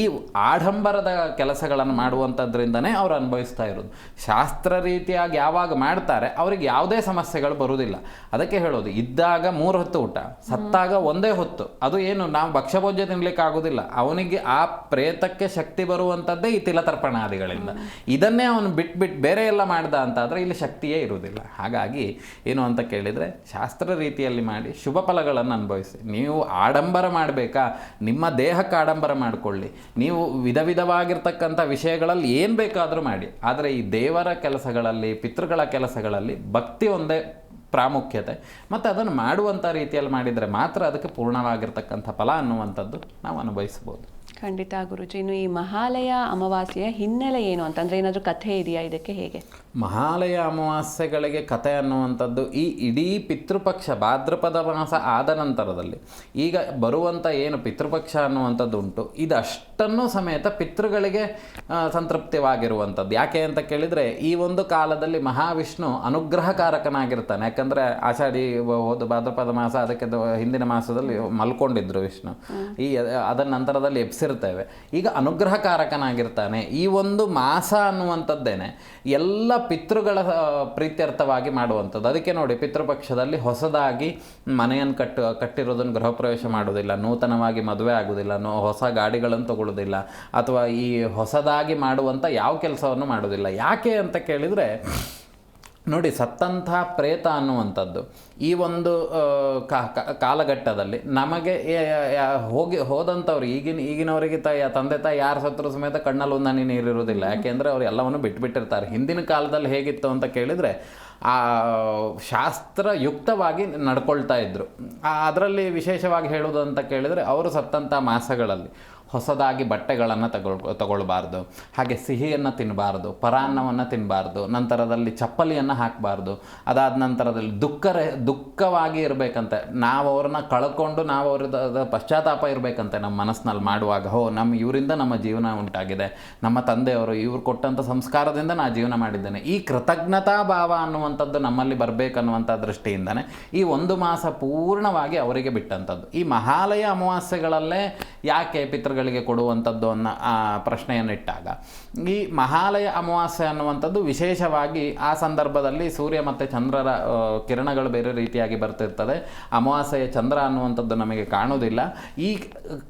ಆಡಂಬರದ ಕೆಲಸಗಳನ್ನು ಮಾಡುವಂಥದ್ರಿಂದನೇ ಅವರು ಅನುಭವಿಸ್ತಾ ಇರೋದು. ಶಾಸ್ತ್ರ ರೀತಿಯಾಗಿ ಯಾವಾಗ ಮಾಡ್ತಾರೆ ಅವರಿಗೆ ಯಾವುದೇ ಸಮಸ್ಯೆಗಳು ಬರುವುದಿಲ್ಲ. ಅದಕ್ಕೆ ಹೇಳೋದು, ಇದ್ದಾಗ 3 ಹೊತ್ತು ಊಟ, ಸತ್ತಾಗ ಒಂದೇ ಹೊತ್ತು. ಅದು ಏನು, ನಾವು ಭಕ್ಷ್ಯಭೋಜ್ಯ ತಿನ್ಲಿಕ್ಕೆ ಆಗೋದಿಲ್ಲ. ಅವನಿಗೆ ಆ ಪ್ರೇತಕ್ಕೆ ಶಕ್ತಿ ಬರುವಂಥದ್ದೇ ಈ ತಿಲತರ್ಪಣಾದಿಗಳಿಂದ. ಇದನ್ನೇ ಅವನು ಬಿಟ್ಬಿಟ್ಟು ಬೇರೆ ಎಲ್ಲ ಮಾಡ್ದ ಅಂತಾದರೆ ಇಲ್ಲಿ ಶಕ್ತಿಯೇ ಇರುವುದಿಲ್ಲ. ಹಾಗಾಗಿ ಏನು ಅಂತ ಕೇಳಿದರೆ, ಶಾಸ್ತ್ರ ರೀತಿಯಲ್ಲಿ ಮಾಡಿ ಶುಭ ಫಲಗಳನ್ನು ಅನುಭವಿಸಿ. ನೀವು ಆಡಂಬರ ಮಾಡಬೇಕಾ, ನಿಮ್ಮ ದೇಹಕ್ಕೆ ಆಡಂಬರ ಮಾಡಿಕೊಳ್ಳಿ. ನೀವು ವಿಧ ವಿಧವಾಗಿರ್ತಕ್ಕಂಥ ವಿಷಯಗಳಲ್ಲಿ ಏನು ಬೇಕಾದರೂ ಮಾಡಿ. ಆದರೆ ಈ ದೇವರ ಕೆಲಸಗಳಲ್ಲಿ, ಪಿತೃಗಳ ಕೆಲಸಗಳಲ್ಲಿ ಭಕ್ತಿ ಒಂದೇ ಪ್ರಾಮುಖ್ಯತೆ. ಮತ್ತು ಅದನ್ನು ಮಾಡುವಂಥ ರೀತಿಯಲ್ಲಿ ಮಾಡಿದರೆ ಮಾತ್ರ ಅದಕ್ಕೆ ಪೂರ್ಣವಾಗಿರ್ತಕ್ಕಂಥ ಫಲ ಅನ್ನುವಂಥದ್ದು ನಾವು ಅನುಭವಿಸ್ಬೋದು. ಖಂಡಿತ ಗುರುಜಿ. ಇನ್ನು ಈ ಮಹಾಲಯ ಅಮಾವಾಸ್ಯೆಯ ಹಿನ್ನೆಲೆ ಏನು ಅಂತಂದರೆ ಏನಾದರೂ ಕಥೆ ಇದೆಯಾ ಇದಕ್ಕೆ, ಹೇಗೆ? ಮಹಾಲಯ ಅಮಾವಾಸ್ಯೆಗಳಿಗೆ ಕಥೆ ಅನ್ನುವಂಥದ್ದು, ಈ ಇಡೀ ಪಿತೃಪಕ್ಷ ಭಾದ್ರಪದ ಮಾಸ ಆದ ನಂತರದಲ್ಲಿ ಈಗ ಬರುವಂಥ ಏನು ಪಿತೃಪಕ್ಷ ಅನ್ನುವಂಥದ್ದು ಉಂಟು, ಇದಷ್ಟನ್ನು ಸಮೇತ ಪಿತೃಗಳಿಗೆ ಸಂತೃಪ್ತಿವಾಗಿರುವಂಥದ್ದು. ಯಾಕೆ ಅಂತ ಕೇಳಿದರೆ, ಈ ಒಂದು ಕಾಲದಲ್ಲಿ ಮಹಾವಿಷ್ಣು ಅನುಗ್ರಹಕಾರಕನಾಗಿರ್ತಾನೆ. ಯಾಕಂದರೆ ಆಷಾಢಿ ಹೋದ ಭಾದ್ರಪದ ಮಾಸ, ಅದಕ್ಕೆ ಹಿಂದಿನ ಮಾಸದಲ್ಲಿ ಮಲ್ಕೊಂಡಿದ್ರು ವಿಷ್ಣು. ಅದರ ನಂತರದಲ್ಲಿ ಎಬ್ಸಿರ್ತೇವೆ. ಈಗ ಅನುಗ್ರಹಕಾರಕನಾಗಿರ್ತಾನೆ. ಈ ಒಂದು ಮಾಸ ಅನ್ನುವಂಥದ್ದೇನೆ ಎಲ್ಲ ಪಿತೃಗಳ ಪ್ರೀತ್ಯರ್ಥವಾಗಿ ಮಾಡುವಂಥದ್ದು. ಅದಕ್ಕೆ ನೋಡಿ, ಪಿತೃಪಕ್ಷದಲ್ಲಿ ಹೊಸದಾಗಿ ಮನೆಯನ್ನು ಕಟ್ಟಿರೋದನ್ನು ಗೃಹ ಪ್ರವೇಶ ಮಾಡೋದಿಲ್ಲ, ನೂತನವಾಗಿ ಮದುವೆ ಆಗೋದಿಲ್ಲ, ಹೊಸ ಗಾಡಿಗಳನ್ನು ತಗೊಳ್ಳೋದಿಲ್ಲ, ಅಥವಾ ಈ ಹೊಸದಾಗಿ ಮಾಡುವಂಥ ಯಾವ ಕೆಲಸವನ್ನು ಮಾಡೋದಿಲ್ಲ. ಯಾಕೆ ಅಂತ ಕೇಳಿದರೆ ನೋಡಿ, ಸತ್ತಂತಹ ಪ್ರೇತ ಅನ್ನುವಂಥದ್ದು ಈ ಒಂದು ಕಾಲಘಟ್ಟದಲ್ಲಿ ನಮಗೆ ಹೋದಂಥವ್ರು ಈಗಿನವರಿಗೆ ತಂದೆ ತಾಯಿ ಯಾರು ಸತ್ತರೂ ಸಮೇತ ಕಣ್ಣಲ್ಲಿ ಒಂದು ಹನಿ ನೀರಿರೋದಿಲ್ಲ. ಯಾಕೆಂದರೆ ಅವರು ಎಲ್ಲವನ್ನು ಬಿಟ್ಬಿಟ್ಟಿರ್ತಾರೆ. ಹಿಂದಿನ ಕಾಲದಲ್ಲಿ ಹೇಗಿತ್ತು ಅಂತ ಕೇಳಿದರೆ, ಆ ಶಾಸ್ತ್ರಯುಕ್ತವಾಗಿ ನಡ್ಕೊಳ್ತಾ ಇದ್ದರು. ಅದರಲ್ಲಿ ವಿಶೇಷವಾಗಿ ಹೇಳೋದು ಅಂತ ಕೇಳಿದರೆ, ಅವರು ಸತ್ತಂಥ ಮಾಸಗಳಲ್ಲಿ ಹೊಸದಾಗಿ ಬಟ್ಟೆಗಳನ್ನು ತಗೊಳ್ಬಾರ್ದು, ಹಾಗೆ ಸಿಹಿಯನ್ನು ತಿನ್ನಬಾರ್ದು, ಪರಾನ್ನವನ್ನು ತಿನ್ನಬಾರ್ದು, ನಂತರದಲ್ಲಿ ಚಪ್ಪಲಿಯನ್ನು ಹಾಕಬಾರ್ದು, ಅದಾದ ನಂತರದಲ್ಲಿ ದುಃಖವಾಗಿ ಇರಬೇಕಂತೆ. ನಾವು ಅವ್ರನ್ನ ಕಳ್ಕೊಂಡು ನಾವು ಅವ್ರದ್ದು ಪಶ್ಚಾತ್ತಾಪ ಇರಬೇಕಂತೆ ನಮ್ಮ ಮನಸ್ಸಿನಲ್ಲಿ ಮಾಡುವಾಗ. ಇವರಿಂದ ನಮ್ಮ ಜೀವನ ಉಂಟಾಗಿದೆ, ನಮ್ಮ ತಂದೆಯವರು ಇವ್ರು ಕೊಟ್ಟಂಥ ಸಂಸ್ಕಾರದಿಂದ ನಾನು ಜೀವನ ಮಾಡಿದ್ದೇನೆ, ಈ ಕೃತಜ್ಞತಾ ಭಾವ ಅನ್ನುವಂಥದ್ದು ನಮ್ಮಲ್ಲಿ ಬರಬೇಕನ್ನುವಂಥ ದೃಷ್ಟಿಯಿಂದನೇ ಈ ಒಂದು ಮಾಸ ಪೂರ್ಣವಾಗಿ ಅವರಿಗೆ ಬಿಟ್ಟಂಥದ್ದು. ಈ ಮಹಾಲಯ ಅಮಾವಾಸ್ಯೆಗಳಲ್ಲೇ ಯಾಕೆ ಪಿತೃಗಳಿಗೆ ಕೊಡುವಂಥದ್ದು ಅನ್ನೋ ಪ್ರಶ್ನೆಯನ್ನಿಟ್ಟಾಗ, ಈ ಮಹಾಲಯ ಅಮಾವಾಸ್ಯೆ ಅನ್ನುವಂಥದ್ದು ವಿಶೇಷವಾಗಿ ಆ ಸಂದರ್ಭದಲ್ಲಿ ಸೂರ್ಯ ಮತ್ತು ಚಂದ್ರರ ಕಿರಣಗಳು ಬೇರೆ ರೀತಿಯಾಗಿ ಬರ್ತಿರ್ತದೆ. ಅಮಾವಾಸ್ಯೆಯ ಚಂದ್ರ ಅನ್ನುವಂಥದ್ದು ನಮಗೆ ಕಾಣೋದಿಲ್ಲ. ಈ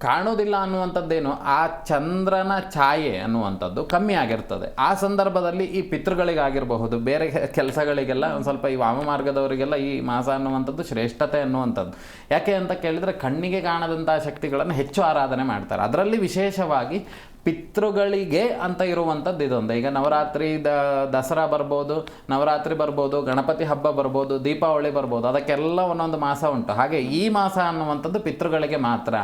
ಕಾಣೋದಿಲ್ಲ ಅನ್ನುವಂಥದ್ದೇನು, ಆ ಚಂದ್ರನ ಛಾಯೆ ಅನ್ನುವಂಥದ್ದು ಕಮ್ಮಿ ಆಗಿರ್ತದೆ. ಆ ಸಂದರ್ಭದಲ್ಲಿ ಈ ಪಿತೃಗಳಿಗಾಗಿರಬಹುದು, ಬೇರೆ ಕೆಲಸಗಳಿಗೆಲ್ಲ ಒಂದು ಸ್ವಲ್ಪ ಈ ವಾಮಮಾರ್ಗದವರಿಗೆಲ್ಲ ಈ ಮಾಸ ಅನ್ನುವಂಥದ್ದು ಶ್ರೇಷ್ಠತೆ ಅನ್ನುವಂಥದ್ದು. ಯಾಕೆ ಅಂತ ಕೇಳಿದರೆ ಕಣ್ಣಿಗೆ ಕಾಣದಂಥ ಶಕ್ತಿಗಳನ್ನು ಹೆಚ್ಚು ಆರಾಧನೆ ಮಾಡ್ತಾರೆ. ಅದರಲ್ಲಿ ವಿಶೇಷವಾಗಿ ಪಿತೃಗಳಿಗೆ ಅಂತ ಇರುವಂಥದ್ದು ಇದೊಂದು. ಈಗ ನವರಾತ್ರಿ ದಸರಾ ಬರ್ಬೋದು, ನವರಾತ್ರಿ ಬರ್ಬೋದು, ಗಣಪತಿ ಹಬ್ಬ ಬರ್ಬೋದು, ದೀಪಾವಳಿ ಬರ್ಬೋದು, ಅದಕ್ಕೆಲ್ಲ ಒಂದೊಂದು ಮಾಸ ಉಂಟು. ಹಾಗೆ ಈ ಮಾಸ ಅನ್ನುವಂಥದ್ದು ಪಿತೃಗಳಿಗೆ ಮಾತ್ರ.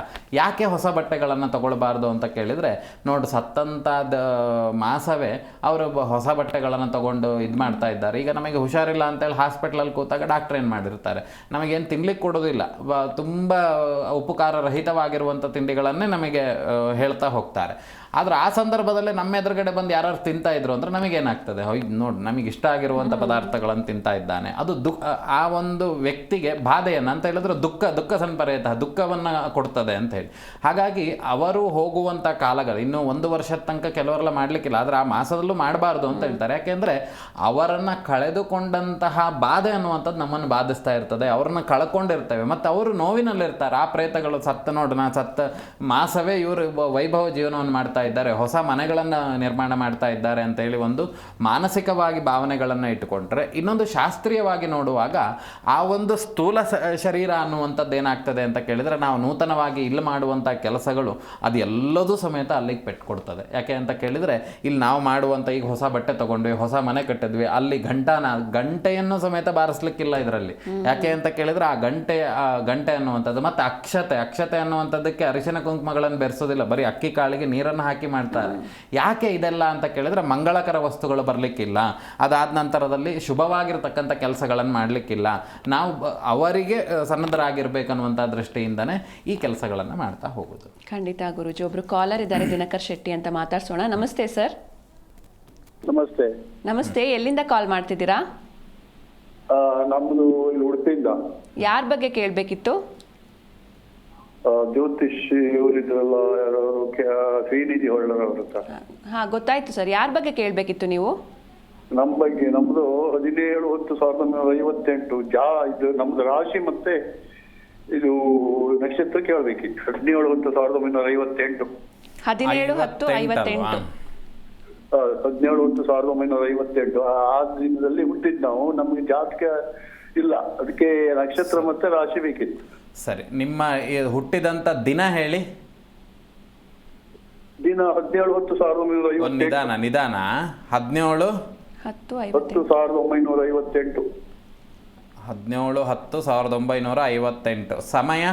ಯಾಕೆ ಹೊಸ ಬಟ್ಟೆಗಳನ್ನು ತಗೊಳ್ಬಾರ್ದು ಅಂತ ಕೇಳಿದರೆ, ನೋಡು ಸತ್ತಂಥದ್ದು ಮಾಸವೇ ಅವರು ಹೊಸ ಬಟ್ಟೆಗಳನ್ನು ತಗೊಂಡು ಇದು ಮಾಡ್ತಾ ಇದ್ದಾರೆ. ಈಗ ನಮಗೆ ಹುಷಾರಿಲ್ಲ ಅಂತೇಳಿ ಹಾಸ್ಪಿಟ್ಲಲ್ಲಿ ಕೂತಾಗ ಡಾಕ್ಟ್ರ್ ಏನು ಮಾಡಿರ್ತಾರೆ, ನಮಗೇನು ತಿನ್ಲಿಕ್ಕೆ ಕೊಡೋದಿಲ್ಲ, ತುಂಬ ಉಪಕಾರ ರಹಿತವಾಗಿರುವಂಥ ತಿಂಡಿಗಳನ್ನೇ ನಮಗೆ ಹೇಳ್ತಾ ಹೋಗ್ತಾರೆ. ಆದರೆ ಆ ಸಂದರ್ಭದಲ್ಲೇ ನಮ್ಮ ಎದುರುಗಡೆ ಬಂದು ಯಾರು ತಿಂತಾ ಇದ್ರು ಅಂದರೆ ನಮಗೇನಾಗ್ತದೆ, ನೋಡಿ ನಮಗೆ ಇಷ್ಟ ಆಗಿರುವಂಥ ಪದಾರ್ಥಗಳನ್ನು ತಿಂತಾ ಇದ್ದಾನೆ, ಅದು ಆ ಒಂದು ವ್ಯಕ್ತಿಗೆ ಬಾಧೆಯನ್ನು ಅಂತ ಹೇಳಿದ್ರೆ ದುಃಖ ಸಂಪರೇತ ದುಃಖವನ್ನು ಕೊಡ್ತದೆ ಅಂತ ಹೇಳಿ. ಹಾಗಾಗಿ ಅವರು ಹೋಗುವಂಥ ಕಾಲಗಳು ಇನ್ನೂ 1 ವರ್ಷದ ತನಕ ಕೆಲವರೆಲ್ಲ ಮಾಡಲಿಕ್ಕಿಲ್ಲ, ಆದರೆ ಆ ಮಾಸದಲ್ಲೂ ಮಾಡಬಾರ್ದು ಅಂತ ಹೇಳ್ತಾರೆ. ಯಾಕೆಂದರೆ ಅವರನ್ನು ಕಳೆದುಕೊಂಡಂತಹ ಬಾಧೆ ಅನ್ನುವಂಥದ್ದು ನಮ್ಮನ್ನು ಬಾಧಿಸ್ತಾ ಇರ್ತದೆ, ಅವ್ರನ್ನ ಕಳ್ಕೊಂಡಿರ್ತೇವೆ ಮತ್ತು ಅವರು ನೋವಿನಲ್ಲಿರ್ತಾರೆ. ಆ ಪ್ರೇತಗಳು ಸತ್ತ ಮಾಸವೇ ಇವರು ವೈಭವ ಜೀವನವನ್ನು ಮಾಡ್ತಾ ಇದ್ದಾರೆ, ಹೊಸ ಮನೆಗಳನ್ನು ನಿರ್ಮಾಣ ಮಾಡ್ತಾ ಇದ್ದಾರೆ ಅಂತೇಳಿ ಒಂದು ಮಾನಸಿಕವಾಗಿ ಭಾವನೆಗಳನ್ನು ಇಟ್ಟುಕೊಂಡ್ರೆ, ಇನ್ನೊಂದು ಶಾಸ್ತ್ರೀಯವಾಗಿ ನೋಡುವಾಗ ಆ ಒಂದು ಸ್ಥೂಲ ಶರೀರ ಅನ್ನುವಂಥದ್ದು ಏನಾಗ್ತದೆ ಅಂತ ಕೇಳಿದರೆ, ನಾವು ನೂತನವಾಗಿ ಇಲ್ಲಿ ಮಾಡುವಂಥ ಕೆಲಸಗಳು ಅದು ಎಲ್ಲದೂ ಸಮೇತ ಅಲ್ಲಿಗೆ ಪೆಟ್ಕೊಡ್ತದೆ. ಯಾಕೆ ಅಂತ ಕೇಳಿದರೆ, ಇಲ್ಲಿ ನಾವು ಮಾಡುವಂಥ ಈಗ ಹೊಸ ಬಟ್ಟೆ ತೊಗೊಂಡ್ವಿ, ಹೊಸ ಮನೆ ಕಟ್ಟಿದ್ವಿ, ಅಲ್ಲಿ ಗಂಟೆಯನ್ನು ಸಮೇತ ಬಾರಿಸ್ಲಿಕ್ಕಿಲ್ಲ ಇದರಲ್ಲಿ. ಯಾಕೆ ಅಂತ ಕೇಳಿದರೆ ಆ ಗಂಟೆ ಅನ್ನುವಂಥದ್ದು ಮತ್ತು ಅಕ್ಷತೆ ಅನ್ನುವಂಥದ್ದಕ್ಕೆ ಅರಿಶಿನ ಕುಂಕುಮಗಳನ್ನು ಬೆರೆಸೋದಿಲ್ಲ, ಬರೀ ಅಕ್ಕಿ ಕಾಳಿಗೆ ನೀರನ್ನು ಹಾಕಿ ಮಾಡ್ತಾರೆ. ಯಾಕೆ ಇದೆಲ್ಲ ಅಂತ ಕೇಳಿದ್ರೆ, ಮಂಗಳಕರ ವಸ್ತುಗಳು ಬರಲಿಕ್ಕಿಲ್ಲ, ಅದಾದ ನಂತರದಲ್ಲಿ ಶುಭವಾಗಿರ್ತಕ್ಕಂಥ ಕೆಲಸಗಳನ್ನು ಮಾಡಲಿಕ್ಕಿಲ್ಲ, ನಾವು ಅವರಿಗೆ ಸನ್ನದ್ಧರಾಗಿರ್ಬೇಕನ್ನುವಂಥ ದೃಷ್ಟಿಯಿಂದನೇ ಈ ಕೆಲಸಗಳನ್ನು ಮಾಡ್ತಾ ಹೋಗೋದು. ಖಂಡಿತ ಗುರುಜಿ. ಒಬ್ರು ಕಾಲರ್ ಇದ್ದಾರೆ, ದಿನಕರ್ ಶೆಟ್ಟಿ ಅಂತ, ಮಾತಾಡ್ಸೋಣ. ನಮಸ್ತೆ ಸರ್. ನಮಸ್ತೆ, ಎಲ್ಲಿಂದ ಕಾಲ್ ಮಾಡ್ತಿದ್ದೀರಾ? ನಮ್ದು ಇಲ್ಲಿ ಉಡುಪಿಯಿಂದ. ಯಾರ ಬಗ್ಗೆ ಕೇಳಬೇಕಿತ್ತು? ಜ್ಯೋತಿಷ್ ಇವರಿದ್ರಲ್ಲ, ಯಾರು ಶ್ರೀನಿಧಿ ಹೊಳ್ಳರ್ ಅವ್ರ ಹತ್ರ. ಹಾ, ಗೊತ್ತಾಯ್ತು ಸರ್. ಯಾರ ಬಗ್ಗೆ ಕೇಳಬೇಕಿತ್ತು ನೀವು? ನಮ್ಮ ಬಗ್ಗೆ ನಮ್ದು 17/10/1958 ಇದು ನಮ್ದು ರಾಶಿ ಮತ್ತೆ ಇದು ನಕ್ಷತ್ರ ಕೇಳಬೇಕಿತ್ತು. 17/10/1958. 17/10/58. 17/10/1958 ಆ ದಿನದಲ್ಲಿ ಹುಟ್ಟಿದ್ ನಾವು. ನಮ್ಗೆ ಜಾತಕ ಇಲ್ಲ, ಅದಕ್ಕೆ ನಕ್ಷತ್ರ ಮತ್ತೆ ರಾಶಿ ಬೇಕಿತ್ತು. ಸರಿ, ನಿಮ್ಮ ಹುಟ್ಟಿದಂಥ ದಿನ ಹೇಳಿ. ದಿನ 17/10/1958. ನಿಧಾನ 17/10/1958. 17/10/1958.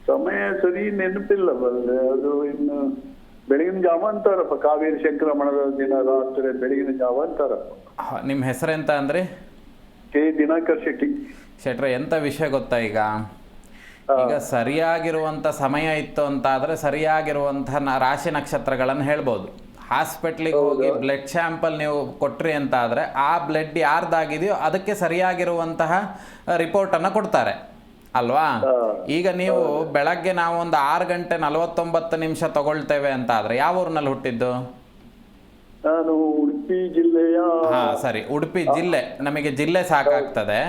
ಸಮಯ ಸರಿ ನೆನಪಿಲ್ಲ ಬಲ್ಲೆ. ಅದು ಇನ್ನು ಬೆಳಗಿನ ಜಾವ ಅಂತಾರಪ್ಪ, ಕಾವೇರಿ ಸಂಕ್ರಮಣದ ದಿನ ರಾತ್ರಿ ಬೆಳಗಿನ ಜಾವ ಅಂತಾರಪ್ಪ. ನಿಮ್ಮ ಹೆಸರೆಂತ ಅಂದ್ರೆ? ಕೆ ದಿನಕರ್ ಶೆಟ್ಟಿ. ಶೆಟ್ರೆ, ಎಂತ ವಿಷಯ ಗೊತ್ತಾ, ಈಗ ಸರಿಯಾಗಿರುವಂಥ ಸಮಯ ಇತ್ತು ಅಂತ ಆದರೆ ಸರಿಯಾಗಿರುವಂಥ ರಾಶಿ ನಕ್ಷತ್ರಗಳನ್ನು ಹೇಳ್ಬೋದು. ಹಾಸ್ಪಿಟ್ಲಿಗೆ ಹೋಗಿ ಬ್ಲಡ್ ಸ್ಯಾಂಪಲ್ ನೀವು ಕೊಟ್ರಿ ಅಂತ ಆದರೆ ಆ ಬ್ಲಡ್ ಯಾರ್ದಾಗಿದೆಯೋ ಅದಕ್ಕೆ ಸರಿಯಾಗಿರುವಂತಹ ರಿಪೋರ್ಟನ್ನು ಕೊಡ್ತಾರೆ ಅಲ್ವಾ? ಈಗ ನೀವು ಬೆಳಗ್ಗೆ ನಾವು ಒಂದು 6:49 ತಗೊಳ್ತೇವೆ ಅಂತ ಆದರೆ ಯಾವ ಊರಿನಲ್ಲಿ ಹುಟ್ಟಿದ್ದು? ನಾನು ಉಡುಪಿ ಜಿಲ್ಲೆಯ. ಸರಿ, ಉಡುಪಿ ಜಿಲ್ಲೆ. ನಮಗೆ ಜಿಲ್ಲೆ ಸಾಕಾಗ್ತದೆ.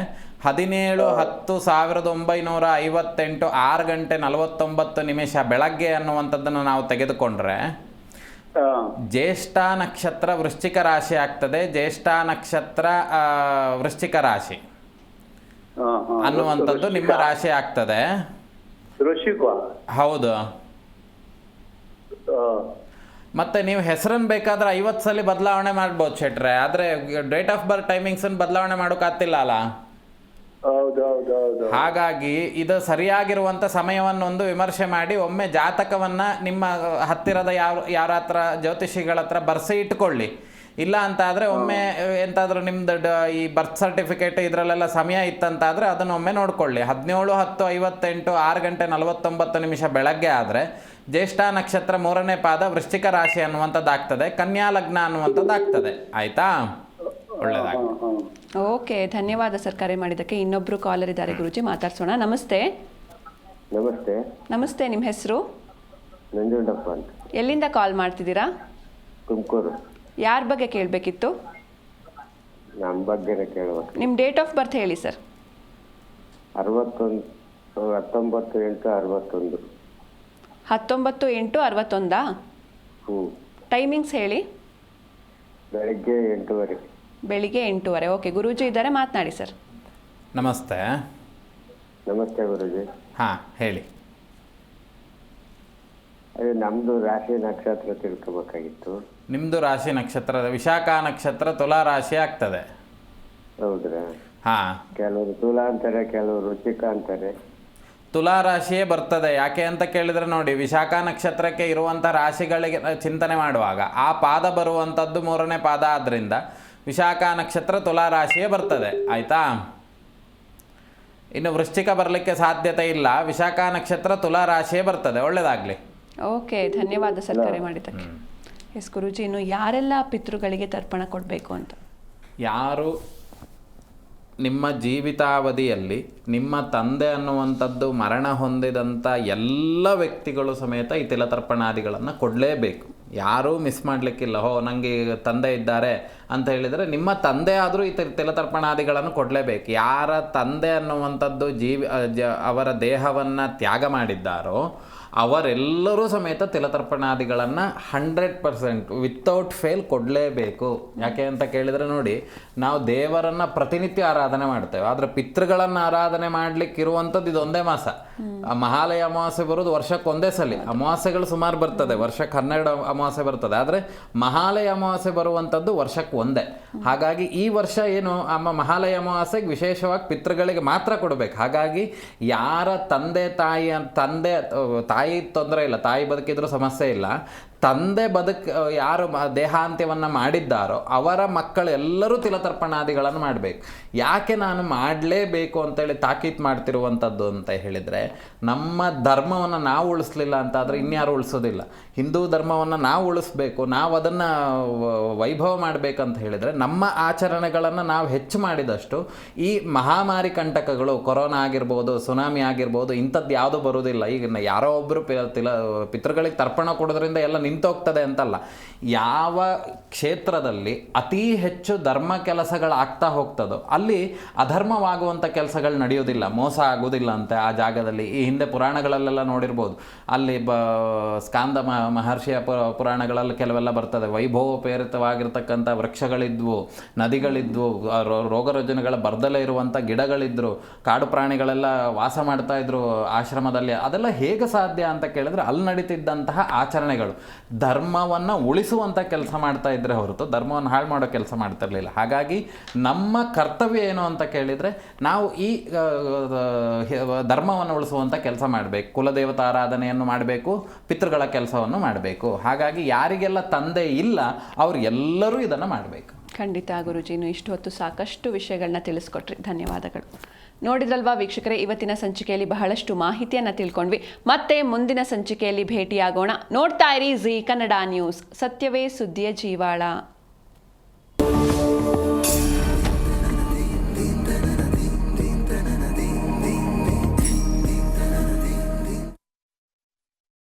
17/10/1958 6:49 ಬೆಳಗ್ಗೆ ಅನ್ನುವಂಥದ್ದನ್ನು ನಾವು ತೆಗೆದುಕೊಂಡ್ರೆ ಜ್ಯೇಷ್ಠ ನಕ್ಷತ್ರ ವೃಶ್ಚಿಕ ರಾಶಿ ಆಗ್ತದೆ. ಜ್ಯೇಷ್ಠ ನಕ್ಷತ್ರ ವೃಶ್ಚಿಕ ರಾಶಿ ಅನ್ನುವಂಥದ್ದು ನಿಮ್ಮ ರಾಶಿ ಆಗ್ತದೆ. ಹೌದು. ಮತ್ತೆ ನೀವು ಹೆಸರನ್ನು ಬೇಕಾದ್ರೆ 50 ಸಲ ಬದಲಾವಣೆ ಮಾಡ್ಬೋದು ಶೆಟ್ರೆ, ಆದರೆ ಡೇಟ್ ಆಫ್ ಬರ್ತ್ ಟೈಮಿಂಗ್ಸನ್ನು ಬದಲಾವಣೆ ಮಾಡೋಕ್ಕಾಗ್ತಿಲ್ಲ ಅಲ್ಲ? ಹೌದೌದೌದು. ಹಾಗಾಗಿ ಇದು ಸರಿಯಾಗಿರುವಂಥ ಸಮಯವನ್ನೊಂದು ವಿಮರ್ಶೆ ಮಾಡಿ ಒಮ್ಮೆ ಜಾತಕವನ್ನು ನಿಮ್ಮ ಹತ್ತಿರದ ಯಾರ ಹತ್ರ ಜ್ಯೋತಿಷಿಗಳ ಹತ್ರ ಬರ್ಸಿ ಇಟ್ಕೊಳ್ಳಿ. ಇಲ್ಲ ಅಂತ ಆದರೆ ಒಮ್ಮೆ ಎಂತಾದರೂ ನಿಮ್ದು ಈ ಬರ್ತ್ ಸರ್ಟಿಫಿಕೇಟ್ ಇದರಲ್ಲೆಲ್ಲ ಸಮಯ ಇತ್ತಂತಾದರೆ ಅದನ್ನು ಒಮ್ಮೆ ನೋಡ್ಕೊಳ್ಳಿ. 17:10:58 6:49 ಬೆಳಗ್ಗೆ ಆದರೆ ಜ್ಯೇಷ್ಠ ನಕ್ಷತ್ರ 3ನೇ ಪಾದ ವೃಶ್ಚಿಕ ರಾಶಿ ಅನ್ನುವಂಥದ್ದಾಗ್ತದೆ, ಕನ್ಯಾ ಲಗ್ನ ಅನ್ನುವಂಥದ್ದಾಗ್ತದೆ. ಆಯಿತಾ? ಒಳ್ಳೆಯದಾಗಿ. ಓಕೆ, ಧನ್ಯವಾದ ಸರ್ ಕರೆ ಮಾಡಿದ್ದಕ್ಕೆ. ಇನ್ನೊಬ್ರು ಕಾಲರ್ ಇದ್ದಾರೆ ಗುರುಜಿ, ಮಾತಾಡ್ಸೋಣ. ನಮಸ್ತೆ. ನಮಸ್ತೆ. ನಮಸ್ತೆ, ನಿಮ್ಮ ಹೆಸರು? ನಂಜುಂಡಪ್ಪ ಅಂತ. ಎಲ್ಲಿಂದ ಕಾಲ್ ಮಾಡ್ತಿದ್ದೀರಾ? ತುಮಕೂರು. ಯಾರ ಬಗ್ಗೆ ಕೇಳಬೇಕಿತ್ತು? ನಮ್ಮ ಬಗ್ಗೆನೇ ಕೇಳಬೇಕು. ನಿಮ್ಮ ಡೇಟ್ ಆಫ್ ಬರ್ತ್ ಹೇಳಿ ಸರ್. 19/8/61. 19/8/61. ಟೈಮಿಂಗ್ಸ್ ಹೇಳಿ. ಬೆಳಿಗ್ಗೆ 8:30. ಬೆಳಿಗ್ಗೆ 8:30. ಓಕೆ, ಗುರೂಜಿ ಇದ್ದಾರೆ, ಮಾತನಾಡಿ ಸರ್. ನಮಸ್ತೆ. ನಮಸ್ತೆ ಗುರುಜಿ. ಹಾಂ, ಹೇಳಿ. ಅದೇ ನಮ್ಮದು ರಾಶಿ ನಕ್ಷತ್ರ ತಿಳ್ಕೊಬೇಕಾಗಿತ್ತು. ನಿಮ್ಮದು ರಾಶಿ ನಕ್ಷತ್ರ ವಿಶಾಖ ನಕ್ಷತ್ರ ತುಲಾ ರಾಶಿ ಆಗ್ತದೆ. ಹೌದ್ರಾ? ಹಾಂ. ಕೆಲವರು ತುಲಾ ಅಂತಾರೆ, ಕೆಲವರು ವೃಶ್ಚಿಕ ಅಂತಾರೆ. ತುಲಾ ರಾಶಿಯೇ ಬರ್ತದೆ. ಯಾಕೆ ಅಂತ ಕೇಳಿದರೆ ನೋಡಿ, ವಿಶಾಖ ನಕ್ಷತ್ರಕ್ಕೆ ಇರುವಂಥ ರಾಶಿಗಳಿಗೆ ಚಿಂತನೆ ಮಾಡುವಾಗ ಆ ಪಾದ ಬರುವಂಥದ್ದು 3ನೇ ಪಾದ ಆದ್ದರಿಂದ ವಿಶಾಖ ನಕ್ಷತ್ರ ತುಲಾ ರಾಶಿಯೇ ಬರ್ತದೆ. ಆಯಿತಾ? ಇನ್ನು ವೃಶ್ಚಿಕ ಬರಲಿಕ್ಕೆ ಸಾಧ್ಯತೆ ಇಲ್ಲ. ವಿಶಾಖ ನಕ್ಷತ್ರ ತುಲಾ ರಾಶಿಯೇ ಬರ್ತದೆ. ಒಳ್ಳೆಯದಾಗಲಿ. ಓಕೆ, ಧನ್ಯವಾದ ಸರ್ ಕರೆ ಮಾಡಿದ್ದಕ್ಕೆ. ಎಸ್ ಗುರೂಜಿ, ಇನ್ನು ಯಾರೆಲ್ಲ ಪಿತೃಗಳಿಗೆ ತರ್ಪಣ ಕೊಡಬೇಕು ಅಂತ? ಯಾರು ನಿಮ್ಮ ಜೀವಿತಾವಧಿಯಲ್ಲಿ ನಿಮ್ಮ ತಂದೆ ಅನ್ನುವಂಥದ್ದು ಮರಣ ಹೊಂದಿದಂಥ ಎಲ್ಲ ವ್ಯಕ್ತಿಗಳು ಸಮೇತ ಈ ತಿಲತರ್ಪಣಾದಿಗಳನ್ನು ಕೊಡಲೇಬೇಕು. ಯಾರೂ ಮಿಸ್ ಮಾಡಲಿಕ್ಕಿಲ್ಲ. ನನಗೆ ತಂದೆ ಇದ್ದಾರೆ ಅಂತ ಹೇಳಿದರೆ ನಿಮ್ಮ ತಂದೆ ಆದರೂ ಈ ತಿಲತರ್ಪಣಾದಿಗಳನ್ನು ಕೊಡಲೇಬೇಕು. ಯಾರ ತಂದೆ ಅನ್ನುವಂಥದ್ದು ಅವರ ದೇಹವನ್ನು ತ್ಯಾಗ ಮಾಡಿದ್ದಾರೋ ಅವರೆಲ್ಲರೂ ಸಮೇತ ತಿಲತರ್ಪಣಾದಿಗಳನ್ನು 100% ವಿತೌಟ್ ಫೇಲ್ ಕೊಡಲೇಬೇಕು. ಯಾಕೆ ಅಂತ ಕೇಳಿದರೆ ನೋಡಿ, ನಾವು ದೇವರನ್ನು ಪ್ರತಿನಿತ್ಯ ಆರಾಧನೆ ಮಾಡ್ತೇವೆ, ಆದರೆ ಪಿತೃಗಳನ್ನು ಆರಾಧನೆ ಮಾಡಲಿಕ್ಕೆ ಇರುವಂಥದ್ದು ಇದೊಂದೇ ಮಾಸ. ಮಹಾಲಯ ಅಮಾವಾಸ್ಯೆ ಬರೋದು ವರ್ಷಕ್ಕೆ ಒಂದೇ ಸಲ. ಅಮಾವಾಸ್ಯೆಗಳು ಸುಮಾರು ಬರ್ತದೆ, ವರ್ಷಕ್ಕೆ 12 ಅಮಾವಾಸ್ಯೆ ಬರ್ತದೆ, ಆದರೆ ಮಹಾಲಯ ಅಮಾವಾಸ್ಯೆ ಬರುವಂಥದ್ದು ವರ್ಷಕ್ಕೆ ಒಂದೇ. ಹಾಗಾಗಿ ಈ ವರ್ಷ ಏನು ಮಹಾಲಯ ಅಮಾವಾಸ್ಯೆಗೆ ವಿಶೇಷವಾಗಿ ಪಿತೃಗಳಿಗೆ ಮಾತ್ರ ಕೊಡಬೇಕು. ಹಾಗಾಗಿ ಯಾರ ತಂದೆ ತಾಯಿ ತೊಂದರೆ ಇಲ್ಲ, ತಾಯಿ ಬದುಕಿದ್ರೂ ಸಮಸ್ಯೆ ಇಲ್ಲ, ತಂದೆ ಯಾರು ದೇಹಾಂತ್ಯವನ್ನು ಮಾಡಿದ್ದಾರೋ ಅವರ ಮಕ್ಕಳು ಎಲ್ಲರೂ ತಿಲತರ್ಪಣಾದಿಗಳನ್ನು ಮಾಡಬೇಕು. ಯಾಕೆ ನಾನು ಮಾಡಲೇಬೇಕು ಅಂತೇಳಿ ತಾಕೀತು ಮಾಡ್ತಿರುವಂಥದ್ದು ಅಂತ ಹೇಳಿದರೆ, ನಮ್ಮ ಧರ್ಮವನ್ನು ನಾವು ಉಳಿಸ್ಲಿಲ್ಲ ಅಂತಾದರೆ ಇನ್ಯಾರು ಉಳಿಸೋದಿಲ್ಲ. ಹಿಂದೂ ಧರ್ಮವನ್ನು ನಾವು ಉಳಿಸ್ಬೇಕು, ನಾವು ಅದನ್ನು ವೈಭವ ಮಾಡಬೇಕಂತ ಹೇಳಿದರೆ ನಮ್ಮ ಆಚರಣೆಗಳನ್ನು ನಾವು ಹೆಚ್ಚು ಮಾಡಿದಷ್ಟು ಈ ಮಹಾಮಾರಿ ಕಂಟಕಗಳು, ಕೊರೋನಾ ಆಗಿರ್ಬೋದು, ಸುನಾಮಿ ಆಗಿರ್ಬೋದು, ಇಂಥದ್ದು ಯಾವುದೂ ಬರೋದಿಲ್ಲ. ಈಗ ಯಾರೋ ಒಬ್ಬರು ಪಿತೃಗಳಿಗೆ ತರ್ಪಣ ಕೊಡೋದ್ರಿಂದ ಎಲ್ಲ ನಿಂತೋಗ್ತದೆ ಅಂತಲ್ಲ. ಯಾವ ಕ್ಷೇತ್ರದಲ್ಲಿ ಅತಿ ಹೆಚ್ಚು ಧರ್ಮ ಕೆಲಸಗಳಾಗ್ತಾ ಹೋಗ್ತದೋ ಅಲ್ಲಿ ಅಧರ್ಮವಾಗುವಂಥ ಕೆಲಸಗಳು ನಡೆಯೋದಿಲ್ಲ, ಮೋಸ ಆಗೋದಿಲ್ಲ ಅಂತ ಆ ಜಾಗದಲ್ಲಿ. ಈ ಹಿಂದೆ ಪುರಾಣಗಳಲ್ಲೆಲ್ಲ ನೋಡಿರ್ಬೋದು, ಅಲ್ಲಿ ಸ್ಕಾಂದ ಮಹರ್ಷಿಯ ಪುರಾಣಗಳಲ್ಲಿ ಕೆಲವೆಲ್ಲ ಬರ್ತದೆ. ವೈಭವೋಪೇರಿತವಾಗಿರ್ತಕ್ಕಂಥ ವೃಕ್ಷಗಳಿದ್ವು, ನದಿಗಳಿದ್ವು, ರೋಗರುಜಿನಗಳ ಬರ್ದಲೇ ಇರುವಂಥ ಗಿಡಗಳಿದ್ರು, ಕಾಡು ಪ್ರಾಣಿಗಳೆಲ್ಲ ವಾಸ ಮಾಡ್ತಾ ಇದ್ರು ಆಶ್ರಮದಲ್ಲಿ. ಅದೆಲ್ಲ ಹೇಗೆ ಸಾಧ್ಯ ಅಂತ ಕೇಳಿದ್ರೆ ಅಲ್ಲಿ ನಡೀತಿದ್ದಂತಹ ಆಚರಣೆಗಳು ಧರ್ಮವನ್ನು ಉಳಿಸುವಂಥ ಕೆಲಸ ಮಾಡ್ತಾ ಇದ್ರೆ ಹೊರತು ಧರ್ಮವನ್ನು ಹಾಳು ಮಾಡೋ ಕೆಲಸ ಮಾಡ್ತಿರ್ಲಿಲ್ಲ. ಹಾಗಾಗಿ ನಮ್ಮ ಕರ್ತವ್ಯ ಏನು ಅಂತ ಕೇಳಿದರೆ ನಾವು ಈ ಧರ್ಮವನ್ನು ಉಳಿಸುವಂಥ ಕೆಲಸ ಮಾಡಬೇಕು, ಕುಲದೇವತಾ ಆರಾಧನೆಯನ್ನು ಮಾಡಬೇಕು, ಪಿತೃಗಳ ಕೆಲಸವನ್ನು ಮಾಡಬೇಕು. ಹಾಗಾಗಿ ಯಾರಿಗೆಲ್ಲ ತಂದೆ ಇಲ್ಲ ಅವರು ಎಲ್ಲರೂ ಇದನ್ನು ಮಾಡಬೇಕು. ಖಂಡಿತ ಗುರುಜಿ, ಇನ್ನು ಇಷ್ಟು ಹೊತ್ತು ಸಾಕಷ್ಟು ವಿಷಯಗಳನ್ನ ತಿಳಿಸ್ಕೊಟ್ರಿ, ಧನ್ಯವಾದಗಳು. ನೋಡಿದ್ರಲ್ವಾ ವೀಕ್ಷಕರೇ, ಇವತ್ತಿನ ಸಂಚಿಕೆಯಲ್ಲಿ ಬಹಳಷ್ಟು ಮಾಹಿತಿಯನ್ನು ತಿಳ್ಕೊಂಡ್ವಿ. ಮತ್ತೆ ಮುಂದಿನ ಸಂಚಿಕೆಯಲ್ಲಿ ಭೇಟಿಯಾಗೋಣ. ನೋಡ್ತಾ ಇರಿ ಜೀ ಕನ್ನಡ ನ್ಯೂಸ್, ಸತ್ಯವೇ ಸುದ್ದಿಯ ಜೀವಾಳ.